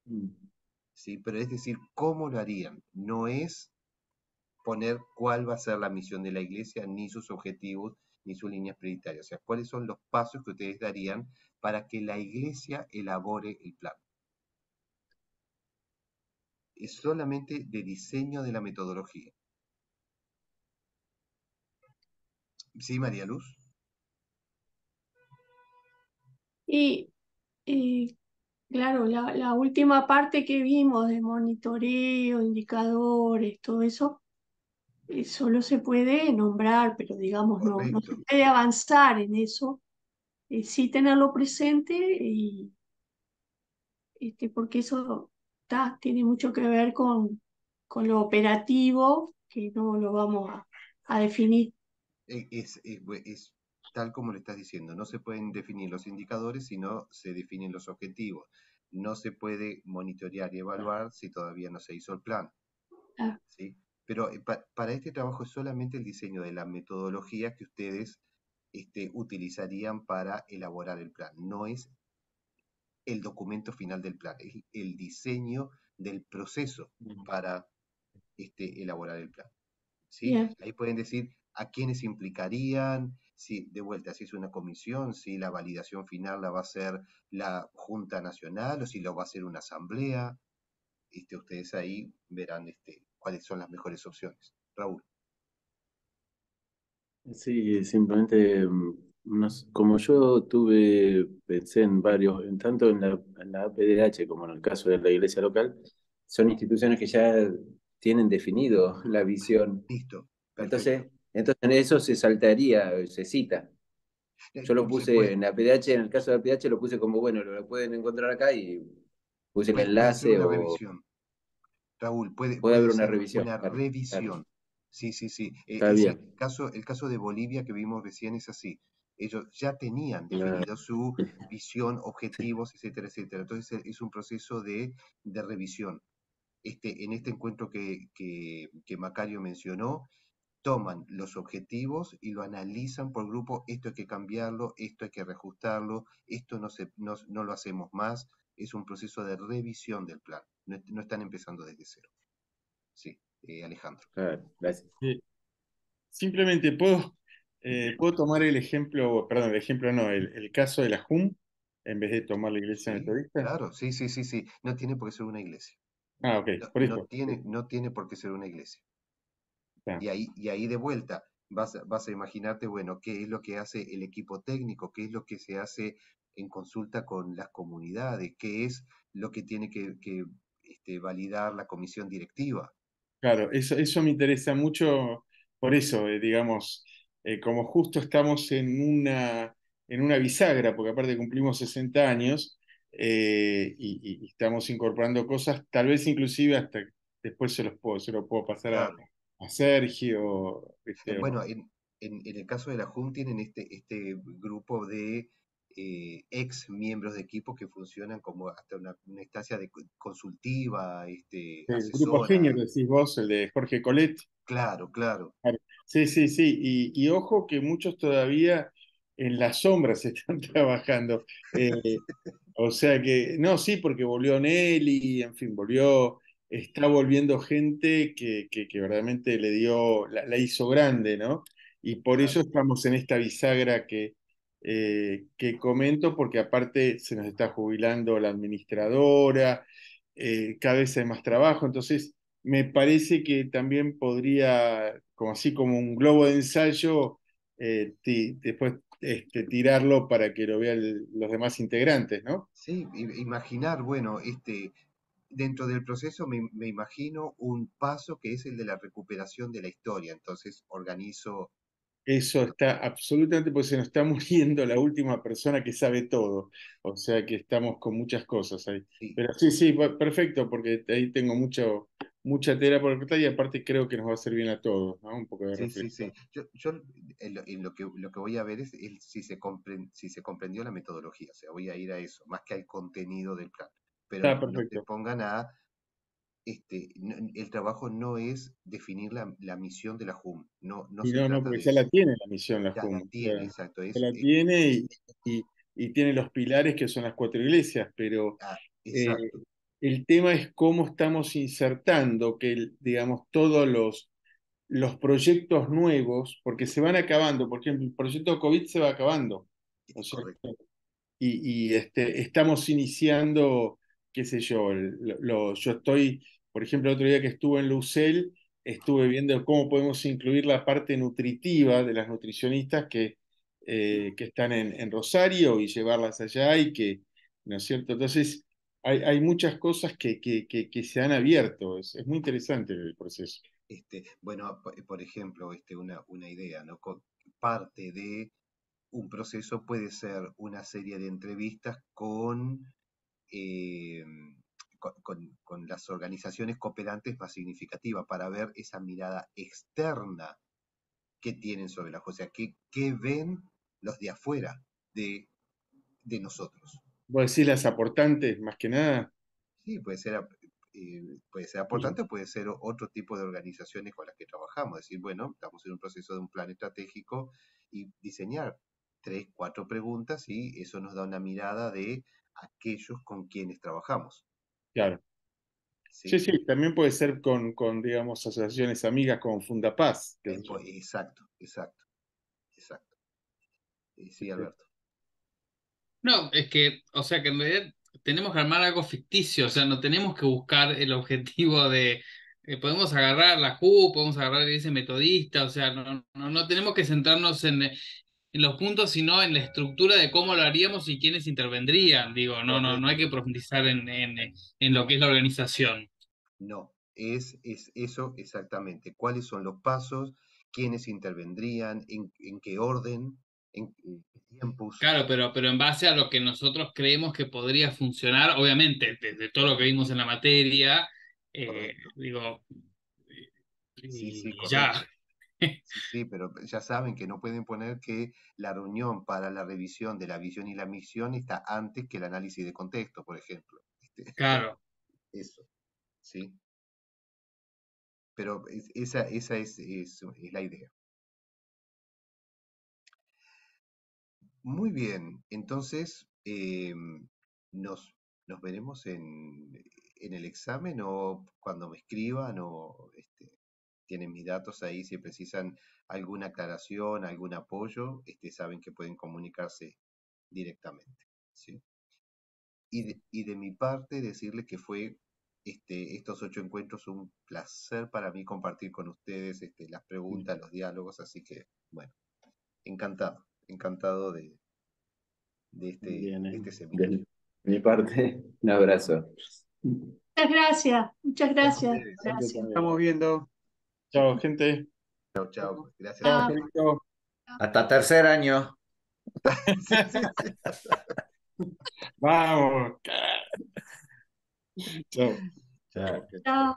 Mm. ¿Sí? Pero es decir, ¿cómo lo harían? No es poner cuál va a ser la misión de la iglesia, ni sus objetivos, ni sus líneas prioritarias. O sea, cuáles son los pasos que ustedes darían para que la iglesia elabore el plan. Es solamente de diseño de la metodología. ¿Sí, María Luz? Y, y claro, la última parte que vimos de monitoreo, indicadores, todo eso, solo se puede nombrar, pero digamos, no se Correcto. puede avanzar en eso, sí tenerlo presente y porque eso tiene mucho que ver con lo operativo, que no lo vamos a definir. Es tal como le estás diciendo, no se pueden definir los indicadores si no se definen los objetivos. No se puede monitorear y evaluar si todavía no se hizo el plan. Ah, ¿Sí? Pero para este trabajo es solamente el diseño de la metodología que ustedes utilizarían para elaborar el plan. No es el documento final del plan, es el diseño del proceso para elaborar el plan. ¿Sí? bien, Ahí pueden decir a quiénes implicarían, si de vuelta, si es una comisión, si la validación final la va a hacer la Junta Nacional o si lo va a hacer una asamblea. Ustedes ahí verán cuáles son las mejores opciones. Raúl. Sí, simplemente, como yo pensé en varios, tanto en la APDH como en el caso de la iglesia local, son instituciones que ya tienen definido la visión. Listo, perfecto. Entonces en eso se saltaría, se cita. Yo lo Se puse puede, en la PDH, en el caso de la PDH lo puse como, bueno, lo pueden encontrar acá y puse el puede ser enlace una o revisión. Raúl, puede haber puede una ser revisión. una Claro, claro, revisión. Sí, sí, sí. está bien. El caso de Bolivia que vimos recién es así. Ellos ya tenían Ah, definido su visión, objetivos, etcétera, etcétera. Entonces es un proceso de revisión. En este encuentro que Macario mencionó, toman los objetivos y lo analizan por grupo, esto hay que cambiarlo, esto hay que reajustarlo, esto no lo hacemos más, es un proceso de revisión del plan, no están empezando desde cero. Sí, Alejandro. claro, gracias. Simplemente puedo tomar el ejemplo, perdón, el ejemplo no, el caso de la JUM, en vez de tomar la iglesia Sí, metodista. claro, sí, sí, sí, sí, no tiene por qué ser una iglesia, Ah, ok, no, por eso. no tiene por qué ser una iglesia. Está. Y ahí de vuelta vas a imaginarte, bueno, qué es lo que hace el equipo técnico, qué es lo que se hace en consulta con las comunidades, qué es lo que tiene que validar la comisión directiva. Claro, eso me interesa mucho, por eso, digamos, como justo estamos en una bisagra, porque aparte cumplimos 60 años y estamos incorporando cosas, tal vez inclusive hasta después se lo puedo pasar Claro. a Sergio, ¿viste? Bueno, en el caso de la JUM tienen este grupo de ex miembros de equipo que funcionan como hasta una instancia consultiva, El grupo asesora. Genio, decís vos, el de Jorge Colet. Claro, claro, Claro. Sí, sí, sí. Y ojo que muchos todavía en las sombras están trabajando. O sea que, no, sí, porque volvió Nelly, en fin, está volviendo gente que verdaderamente la hizo grande, ¿no? Y por eso claro. estamos en esta bisagra que comento, porque aparte se nos está jubilando la administradora, cada vez hay más trabajo, entonces me parece que también podría, como así como un globo de ensayo, después tirarlo para que lo vean los demás integrantes, ¿no? Sí, imaginar, bueno, dentro del proceso me imagino un paso que es el de la recuperación de la historia. Entonces organizo, Eso está absolutamente, porque se nos está muriendo la última persona que sabe todo. O sea que estamos con muchas cosas ahí. sí, Pero sí, sí, perfecto, porque ahí tengo mucha tela por cortar y aparte creo que nos va a hacer bien a todos, ¿no? Un poco de sí, sí, reflexión. sí. Yo en lo que voy a ver es si si se comprendió la metodología. O sea, voy a ir a eso, más que al contenido del plan. Pero Está no se perfecto. pongan el trabajo no es definir la misión de la JUM. No Y se no, trata porque de ya la eso. tiene la misión, la Ya la JUM. O tiene, sea, exacto. ya la tiene y y tiene los pilares que son las 4 iglesias, pero Ah, eh, exacto. el tema es cómo estamos insertando que, digamos, todos los proyectos nuevos, porque se van acabando, por ejemplo, el proyecto COVID se va acabando, ¿no es Correcto. cierto? Estamos iniciando, qué sé yo, yo estoy, por ejemplo, el otro día que estuve en Lucel, estuve viendo cómo podemos incluir la parte nutritiva de las nutricionistas que están en Rosario y llevarlas allá y que, ¿no es cierto? Entonces, hay muchas cosas que se han abierto, es muy interesante el proceso. Bueno, por ejemplo, una idea, ¿no? Parte de un proceso puede ser una serie de entrevistas eh, con las organizaciones cooperantes más significativas para ver esa mirada externa que tienen sobre la cosa, qué ven los de afuera de nosotros. Vos decís las aportantes, más que nada. Sí, puede ser aportante o puede ser otro tipo de organizaciones con las que trabajamos. Decir, bueno, estamos en un proceso de un plan estratégico y diseñar 3, 4 preguntas y eso nos da una mirada de aquellos con quienes trabajamos. Claro. Sí, ¿Sí? sí, también puede ser digamos, asociaciones amigas como Fundapaz, qué sé yo. Exacto, exacto, exacto. Sí, Alberto. No, es que, o sea, que en realidad tenemos que armar algo ficticio, o sea, no tenemos que buscar el objetivo de, podemos agarrar la Q, podemos agarrar ese metodista, o sea, no tenemos que centrarnos en los puntos, sino en la estructura de cómo lo haríamos y quiénes intervendrían, digo, no hay que Correcto. profundizar en lo que es la organización. No, es eso exactamente. ¿Cuáles son los pasos? ¿Quiénes intervendrían? ¿En qué orden? ¿En qué tiempos? Claro, pero en base a lo que nosotros creemos que podría funcionar, obviamente, desde todo lo que vimos en la materia, Correcto. digo, Sí, sí, y ya. correcto. Sí, sí, pero ya saben que no pueden poner que la reunión para la revisión de la visión y la misión está antes que el análisis de contexto, por ejemplo. Claro. Eso, ¿sí? Pero esa es la idea. Muy bien, entonces nos veremos en el examen o cuando me escriban o tienen mis datos ahí si precisan alguna aclaración, algún apoyo, saben que pueden comunicarse directamente, ¿sí? Y de mi parte decirles que fue estos 8 encuentros un placer para mí compartir con ustedes las preguntas, los diálogos, así que bueno, encantado de Bien, este seminario. de mi parte, un abrazo. Muchas gracias, muchas A gracias. ustedes. Gracias. Estamos viendo. Chao, gente. Chao, chao. Gracias Chao, a Chao. todos. Federico. Hasta tercer año. Sí, sí, sí. Vamos. Chao. Chao. Chao.